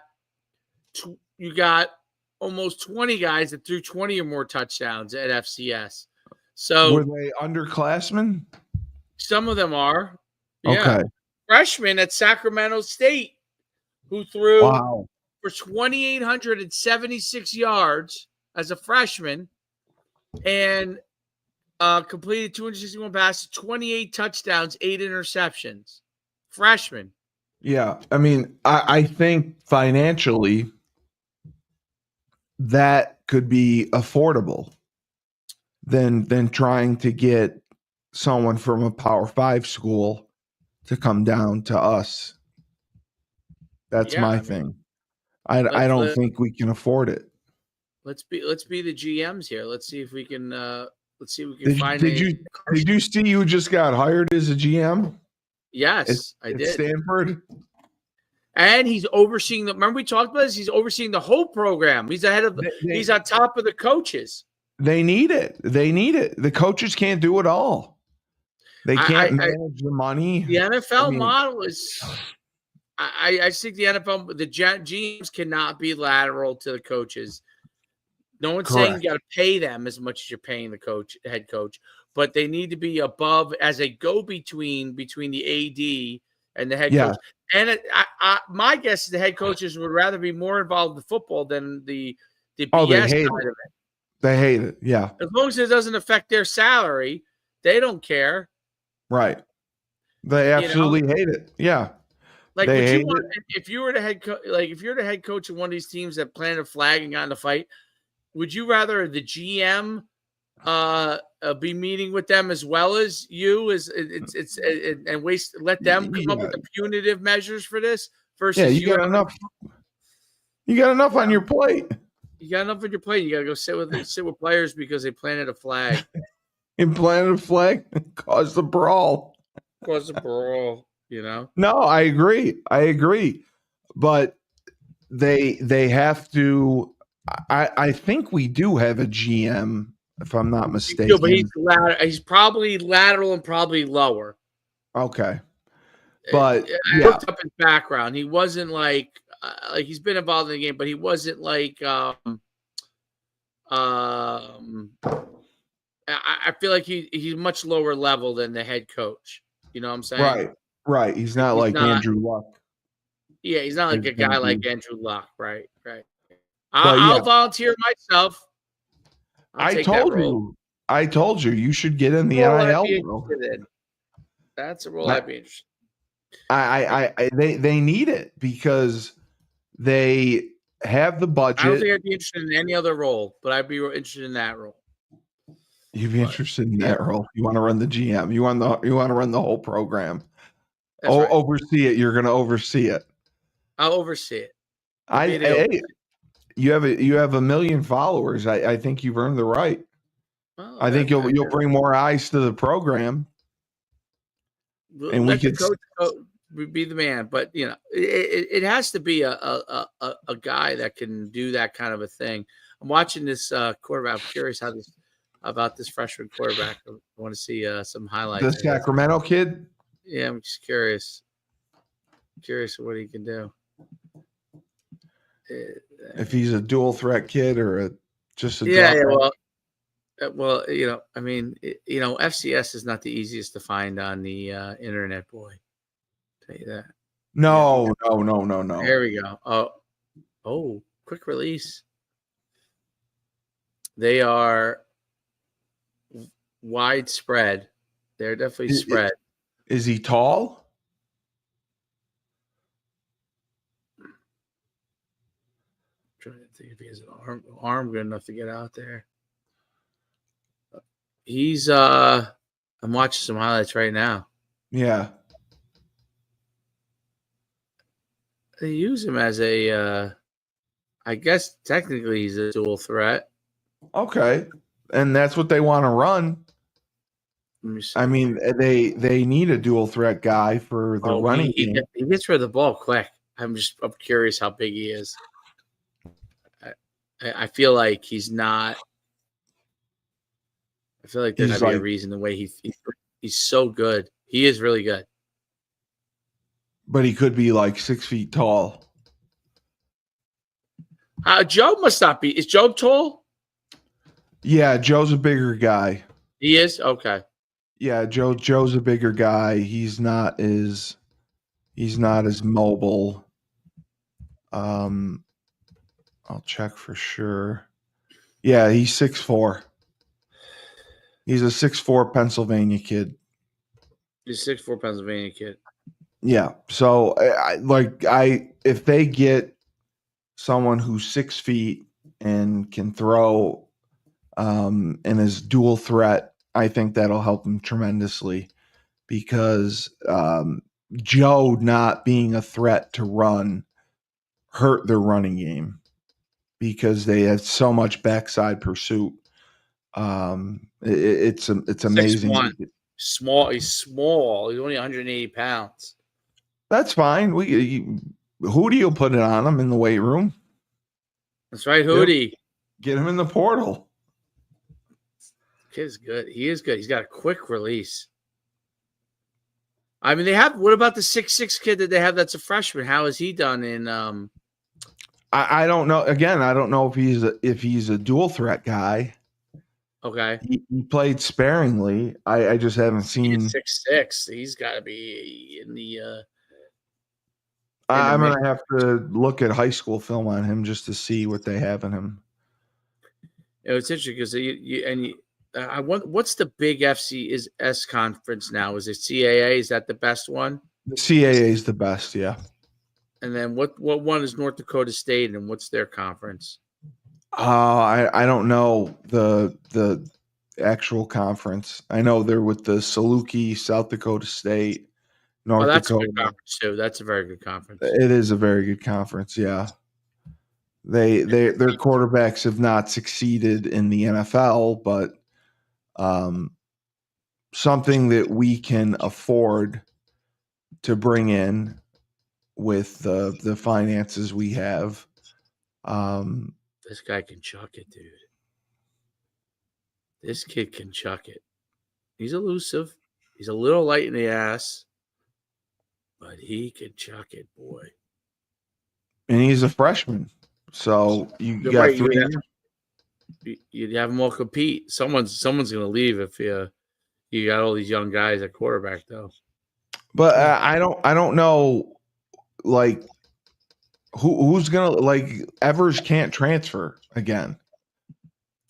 almost 20 guys that threw 20 or more touchdowns at FCS. So were they underclassmen? Some of them are. Yeah. Okay. Freshman at Sacramento State who threw for 2,876 yards as a freshman and completed 261 passes, 28 touchdowns, 8 interceptions. Freshman. Yeah. I mean, I think financially that could be affordable than trying to get someone from a Power 5 school to come down to us. That's my thing. I don't think we can afford it. Let's be the GMs here. Let's see if we can find. Did you see you just got hired as a GM? Yes, I did. Stanford. And he's overseeing remember we talked about this? He's overseeing the whole program. He's ahead of he's on top of the coaches. They need it. The coaches can't do it all. They can't manage the money. The NFL model is I think the NFL, the GMs cannot be lateral to the coaches. No one's saying you got to pay them as much as you're paying the head coach, but they need to be above as a go-between between the AD and the head coach. And my guess is the head coaches would rather be more involved in football than the BS side of it. They hate it. Yeah. As long as it doesn't affect their salary, they don't care. Right. They absolutely hate it. Yeah. Like, if you were the head coach, if you're the head coach of one of these teams that planted a flag and got in a fight, would you rather the GM be meeting with them as well as you and let them come up with the punitive measures for this versus you got enough. You got enough on your plate. You got enough on your plate. You got to go sit with players because they planted a flag. And planted a flag and caused a brawl. Caused a brawl, you know? No, I agree. But they have to. I think we do have a GM, if I'm not mistaken. But he's probably lateral and probably lower. Okay. But I looked up his background. He wasn't like he's been involved in the game, but he wasn't like I feel like he's much lower level than the head coach. You know what I'm saying? Right. He's not like Andrew Luck. Yeah, he's not like a guy like Andrew Luck. Right. I'll volunteer myself. I told you you should get in the NIL role. That's a role I'd be interested in. They need it because they have the budget. I don't think I'd be interested in any other role, but I'd be interested in that role. You'd be interested in that role. You want to run the GM. You want to run the whole program. Right. Oversee it. You're going to oversee it. I'll oversee it. You have 1 million followers. I think you've earned the right. Well, I think you'll bring more eyes to the program. And we could be the man, but you know, it has to be a guy that can do that kind of a thing. I'm watching this quarterback. I'm curious about this freshman quarterback. I want to see some highlights. The Sacramento kid? Yeah, I'm just curious. Curious what he can do. If he's a dual threat kid or just a well, you know, I mean, you know, FCS is not the easiest to find on the internet, boy. I'll tell you that. No. There we go. Oh, quick release. They are widespread. They're definitely spread. Is he tall? I'm trying to think if he has an arm good enough to get out there. He's I'm watching some highlights right now. Yeah. They use him as a I guess technically he's a dual threat. Okay. And that's what they want to run. Let me see. I mean, they need a dual threat guy for the running game. He gets rid of the ball quick. I'm curious how big he is. I feel like he's not. I feel like there's gotta be a reason the way he's so good. He is really good. But he could be like 6 feet tall. Joe must not be. Is Joe tall? Yeah, Joe's a bigger guy. He is? Okay. Yeah, Joe's a bigger guy. He's not as mobile. I'll check for sure. Yeah, he's 6'4". He's a 6'4" Pennsylvania kid. He's 6'4" Pennsylvania kid. Yeah. So if they get someone who's 6 feet and can throw and is dual threat, I think that'll help them tremendously because Joe not being a threat to run hurt their running game because they have so much backside pursuit. It's amazing. 6'1". Small. He's small. He's only 180 pounds. That's fine. Hootie will put it on him in the weight room. That's right, Hootie. Get him in the portal. Kid's good. He is good. He's got a quick release. I mean, what about the 6'6" kid that they have that's a freshman? How has he done in I don't know. Again, I don't know if he's a dual threat guy. Okay. He played sparingly. I just haven't seen. He's 6'6". He's got to be in the I'm going to have to look at high school film on him just to see what they have in him. It's interesting because what's the big FCS conference now? Is it CAA? Is that the best one? The CAA is the best, yeah. And then what one is North Dakota State, and what's their conference? I don't know the actual conference. I know they're with the Saluki, South Dakota State, Oh, North that's a good Dakota. conference too. That's a very good conference. It is a very good conference. Yeah, their quarterbacks have not succeeded in the NFL, but um, something that we can afford to bring in with the finances we have. This guy can chuck it, dude. This kid can chuck it. He's elusive. He's a little light in the ass, but he can chuck it, boy. And he's a freshman, so you You're got right. 3 years. You'd have them all compete. Someone's going to leave if you got all these young guys at quarterback, though. But I don't know, like who's gonna, like, Evers can't transfer again.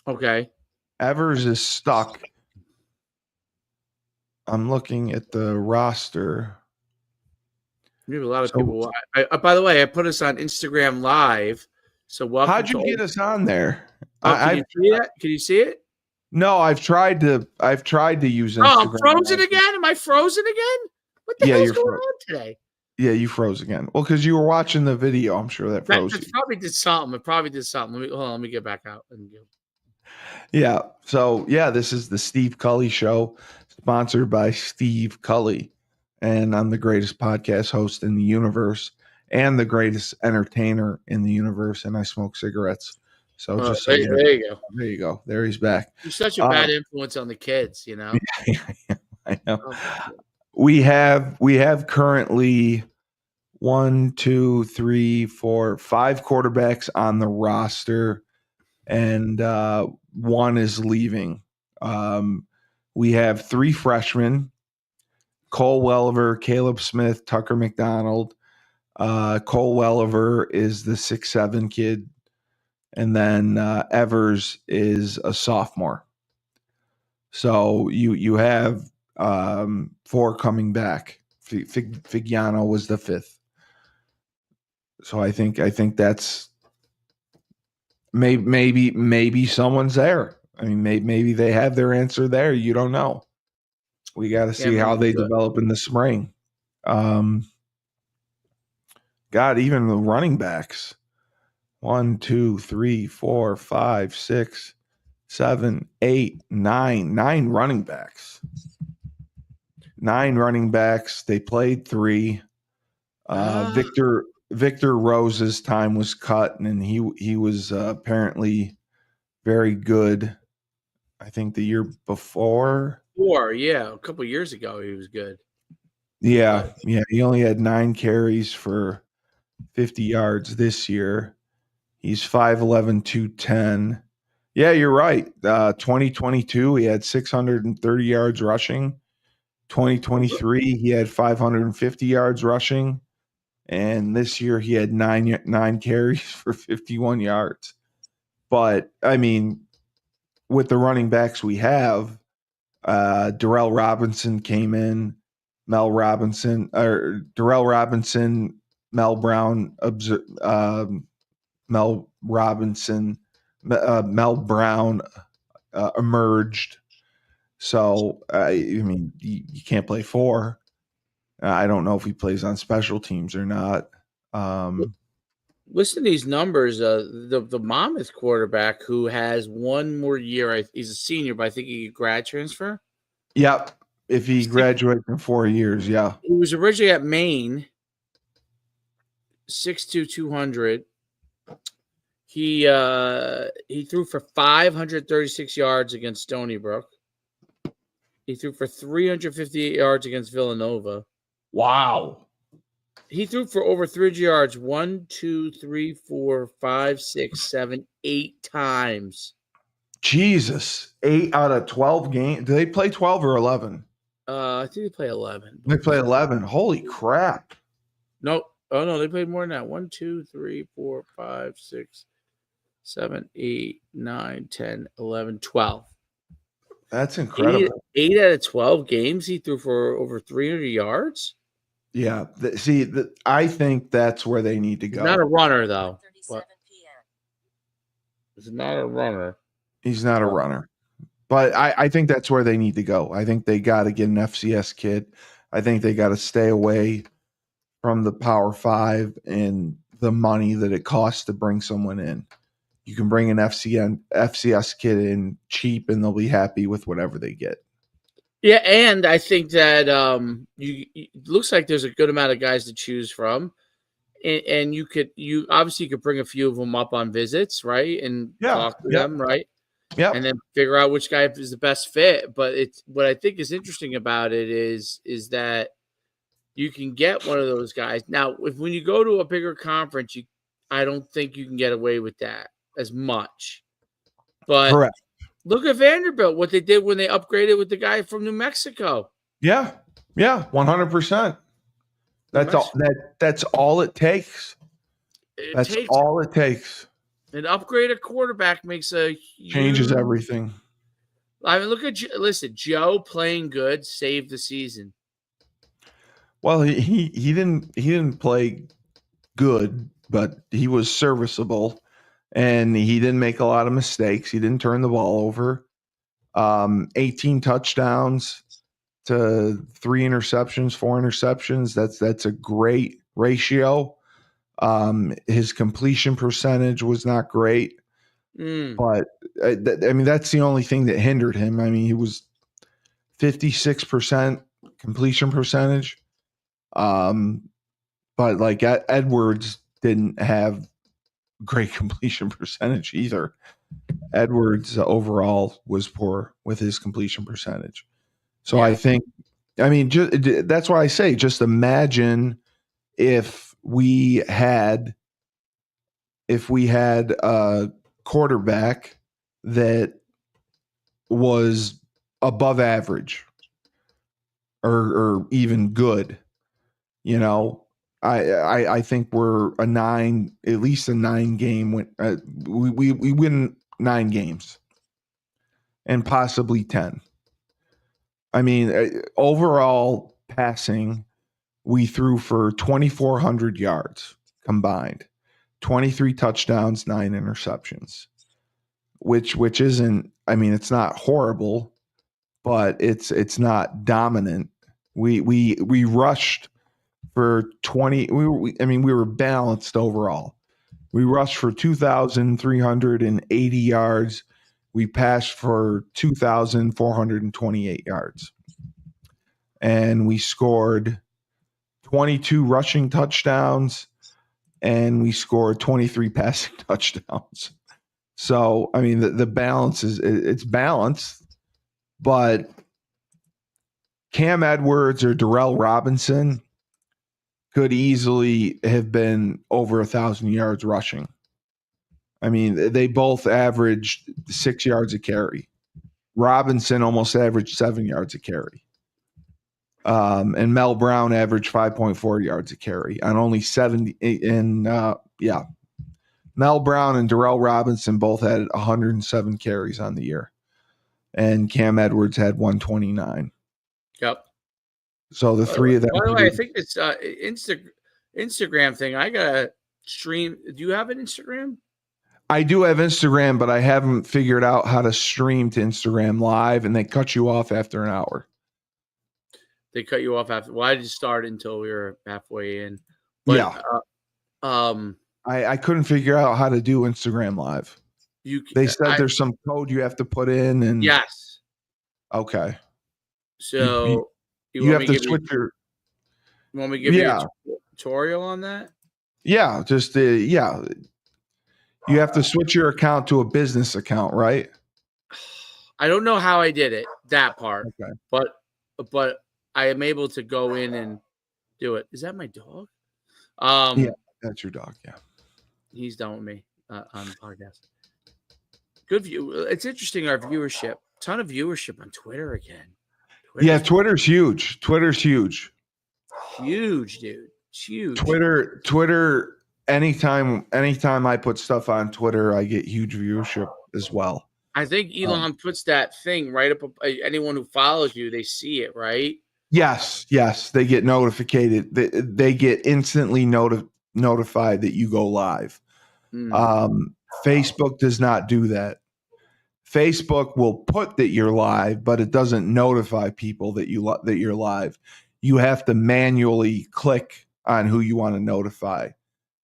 Okay. Evers is stuck. I'm looking at the roster. We have a lot of So people. By the way, I put us on Instagram Live. So welcome how'd you to. get us on there? Oh, can you see it? Can you see it? No, I've tried to use Instagram. Oh, I'm frozen again. Am I frozen again? What the hell's going on today? Yeah, you froze again. Well, because you were watching the video, I'm sure that froze you. Probably did something. It probably did something. Let me get back out and go. Yeah. So yeah, this is the Steve Cully Show, sponsored by Steve Cully, and I'm the greatest podcast host in the universe and the greatest entertainer in the universe. And I smoke cigarettes. So just so there you go. there you go. There he's back. You're such a bad influence on the kids, you know. I know. We have currently 1, 2, 3, 4, 5 quarterbacks on the roster, and one is leaving. We have 3 freshmen: Cole Welliver, Caleb Smith, Tucker McDonald. Cole Welliver is the 6'7" kid, and then Evers is a sophomore. So you have 4 coming back. Figiano was the 5th. So I think that's maybe someone's there. I mean, maybe they have their answer there. You don't know. We got to see how they develop in the spring. God, even the running backs. 1, 2, 3, 4, 5, 6, 7, 8, 9. 9 running backs. 9 running backs. They played 3. Victor Rose's time was cut, and he was apparently very good. I think the year before. Yeah, a couple years ago he was good. Yeah. He only had 9 carries for 50 yards this year. He's 5'11", 210. Yeah, you're right. 2022, he had 630 yards rushing. 2023, he had 550 yards rushing. And this year he had 9 carries for 51 yards. But I mean, with the running backs we have, Darrell Robinson came in, Darrell Robinson, Mel Brown, Mel Robinson, Mel Brown emerged. So I mean, you can't play 4. I don't know if he plays on special teams or not. Listen to these numbers. The Monmouth quarterback who has 1 more year. He's a senior, but I think he could grad transfer. Yep. If he graduates in 4 years, yeah. He was originally at Maine. 6'2", 200. He threw for 536 yards against Stony Brook. He threw for 358 yards against Villanova. Wow. He threw for over 300 yards 1, 2, 3, 4, 5, 6, 7, 8 times. Jesus. 8 out of 12 games. Do they play 12 or 11? I think they play 11. They play 11. Holy crap. No. Oh, no, they played more than that. 1, 2, 3, 4, 5, 6, 7, 8, 9, 10, 11, 12. That's incredible. 8 out of 12 games he threw for over 300 yards? Yeah. I think that's where they need to go. Not a runner, though. He's not a runner. He's not a runner. But I think that's where they need to go. I think they got to get an FCS kid. I think they got to stay away from the Power 5 and the money that it costs to bring someone in. You can bring an FCS kid in cheap, and they'll be happy with whatever they get. Yeah, and I think that it looks like there's a good amount of guys to choose from, and you obviously could bring a few of them up on visits, right, and talk to them, right, and then figure out which guy is the best fit. But it's what I think is interesting about it is that you can get one of those guys now. When you go to a bigger conference, I don't think you can get away with that as much. But Correct. Look at Vanderbilt, what they did when they upgraded with the guy from New Mexico. Yeah, 100%. That's all it takes. That's all it takes. An upgraded quarterback makes changes everything. I mean, listen, Joe playing good saved the season. Well, he didn't play good, but he was serviceable, and he didn't make a lot of mistakes. He didn't turn the ball over. 18 touchdowns to 3 interceptions, 4 interceptions. That's a great ratio. His completion percentage was not great, but I mean, that's the only thing that hindered him. I mean, he was 56% completion percentage. But like Edwards didn't have great completion percentage either. Edwards overall was poor with his completion percentage. So I think, I mean, that's why I say, just imagine if we had a quarterback that was above average or even good. You know, I think we're at least a 9 game win. We win 9 games and possibly 10. I mean, overall passing, we threw for 2,400 yards combined, 23 touchdowns, 9 interceptions, which isn't. I mean, it's not horrible, but it's not dominant. We rushed for 20. We were balanced overall. We rushed for 2,380 yards. We passed for 2,428 yards. And we scored 22 rushing touchdowns, and we scored 23 passing touchdowns. So, I mean, the balance it's balanced, but Cam Edwards or Darrell Robinson could easily have been over 1,000 yards rushing. I mean, they both averaged 6 yards a carry. Robinson almost averaged 7 yards a carry. And Mel Brown averaged 5.4 yards a carry on only 70. Mel Brown and Darrell Robinson both had 107 carries on the year. And Cam Edwards had 129. Yep. So the three of them. By the way, I think it's Instagram thing. I gotta stream. Do you have an Instagram? I do have Instagram, but I haven't figured out how to stream to Instagram Live, and they cut you off after an hour. They cut you off after. Why did you start until we were halfway in? But, I couldn't figure out how to do Instagram Live. They said there's some code you have to put in, and yes. Okay. So you have to switch your. You want me to give you a tutorial on that? Yeah, just you have to switch your account to a business account, right? I don't know how I did it, that part. Okay. But I am able to go in and do it. Is that my dog? Yeah, that's your dog. Yeah. He's done with me on the podcast. Good view. It's interesting, our viewership. Ton of viewership on Twitter again. Twitter's huge. Twitter's huge. Huge, dude. It's huge. Twitter. Anytime I put stuff on Twitter, I get huge viewership as well. I think Elon puts that thing right up. Anyone who follows you, they see it, right? Yes. They get notified. They get instantly notified that you go live. Facebook does not do that. Facebook will put that you're live, but it doesn't notify people that you're live. You have to manually click on who you want to notify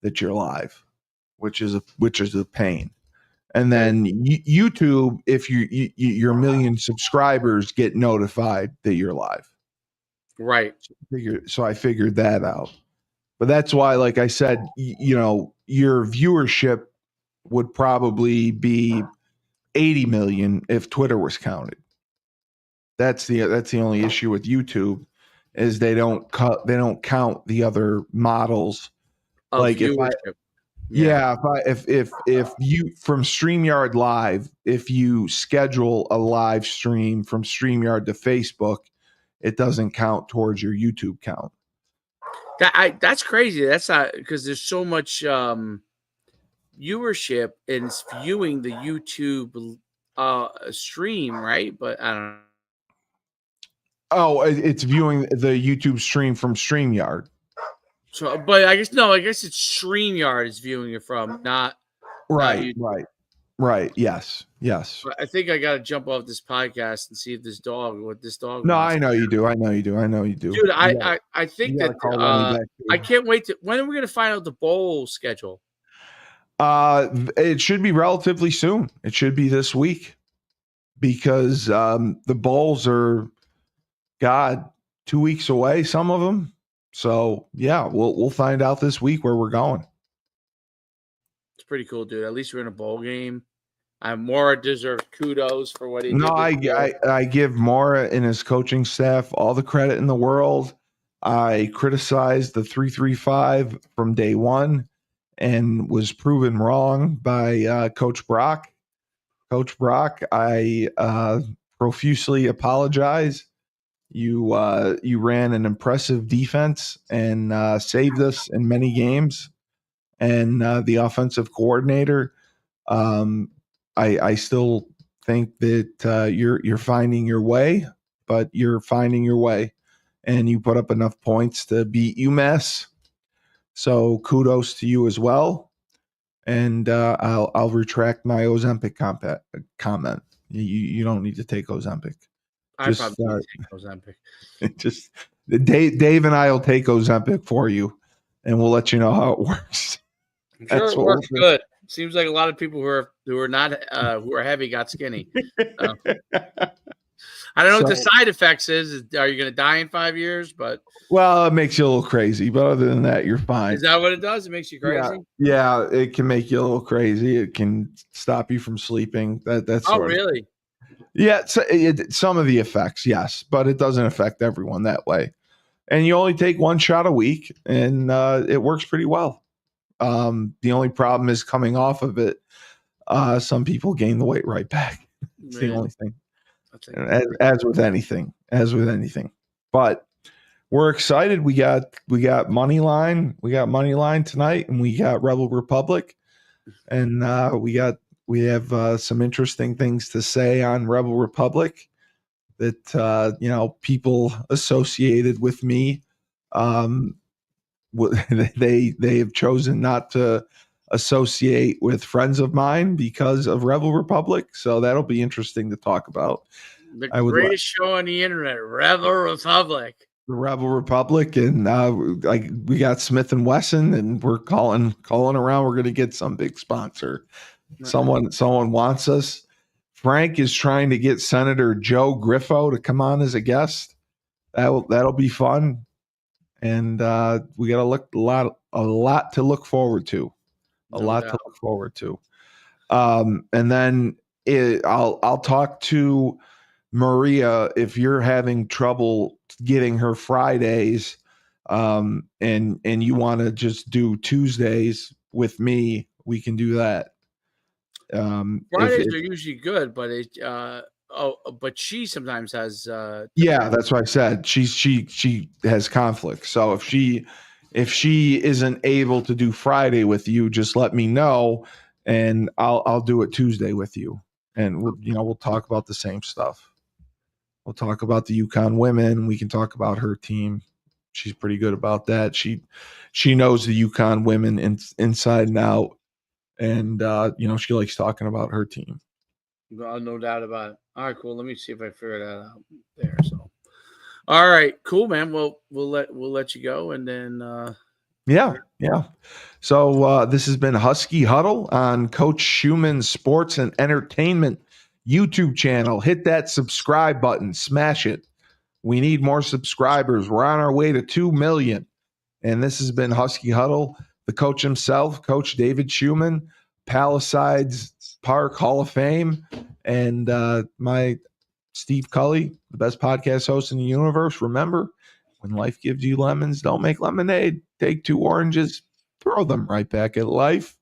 that you're live, which is a pain. And then YouTube, if your million subscribers get notified that you're live. Right. So I figured that out. But that's why, like I said, your viewership would probably be 80 million if Twitter was counted. That's the only issue with YouTube is they don't count the other models. Of Like viewership. if you from StreamYard Live, if you schedule a live stream from StreamYard to Facebook, it doesn't count towards your YouTube count. That's crazy. That's not because there's so much viewership and it's viewing the YouTube stream, right? But I don't know. Oh, it's viewing the YouTube stream from StreamYard. So, but I guess it's StreamYard is viewing it from, not Right, YouTube. right. Yes. But I think I got to jump off this podcast and see if this dog. No, wants. I know you do. Dude, I think that I can't wait to. When are we going to find out the bowl schedule? It should be relatively soon. It should be this week because the bowls are, 2 weeks away. Some of them. So yeah, we'll find out this week where we're going. It's pretty cool, dude. At least we're in a bowl game. Mora deserves kudos for what he did. No, I give Mora and his coaching staff all the credit in the world. I criticized the 3-3-5 from day one and was proven wrong by Coach Brock. Coach Brock, I profusely apologize. You ran an impressive defense and saved us in many games. And the offensive coordinator, I still think that you're finding your way, but you're finding your way, and you put up enough points to beat UMass. So kudos to you as well. And I'll retract my Ozempic comment. You don't need to take Ozempic. I probably need to take Ozempic. Just Dave and I will take Ozempic for you, and we'll let you know how it works. I'm sure it works good. Seems like a lot of people who are heavy got skinny. So. I don't know what the side effects is. Are you going to die in 5 years? But it makes you a little crazy. But other than that, you're fine. Is that what it does? It makes you crazy? Yeah, it can make you a little crazy. It can stop you from sleeping. That's really? Yeah, some of the effects, yes, but it doesn't affect everyone that way. And you only take one shot a week, and it works pretty well. The only problem is coming off of it. Some people gain the weight right back. It's the only thing. As with anything. But we're excited. We got money line. We got money line tonight, and we got Rebel Republic, and we have some interesting things to say on Rebel Republic that people associated with me. They have chosen not to associate with friends of mine because of Rebel Republic. So that'll be interesting to talk about. The greatest show on the internet, Rebel Republic. The Rebel Republic, and we got Smith and Wesson, and we're calling around. We're going to get some big sponsor. Someone wants us. Frank is trying to get Senator Joe Griffo to come on as a guest. That'll be fun. And we got a lot to look forward to. And then I'll talk to Maria if you're having trouble getting her Fridays, and you want to just do Tuesdays with me. We can do that. Fridays are usually good, but but she sometimes has. That's what I said. She has conflict. So if she isn't able to do Friday with you, just let me know, and I'll do it Tuesday with you, and we'll talk about the same stuff. We'll talk about the UConn women. We can talk about her team. She's pretty good about that. She knows the UConn women inside and out. And she likes talking about her team. No doubt about it. All right, cool. Let me see if I figure that out there. So, all right, cool, man. Well, we'll let you go, and then Yeah. So this has been Husky Huddle on Coach Schuman's Sports and Entertainment YouTube channel. Hit that subscribe button, smash it. We need more subscribers. We're on our way to 2 million. And this has been Husky Huddle. The coach himself, Coach David Schuman, Palisades Park Hall of Fame, and my Steve Cully, the best podcast host in the universe. Remember, when life gives you lemons, don't make lemonade. Take 2 oranges, throw them right back at life.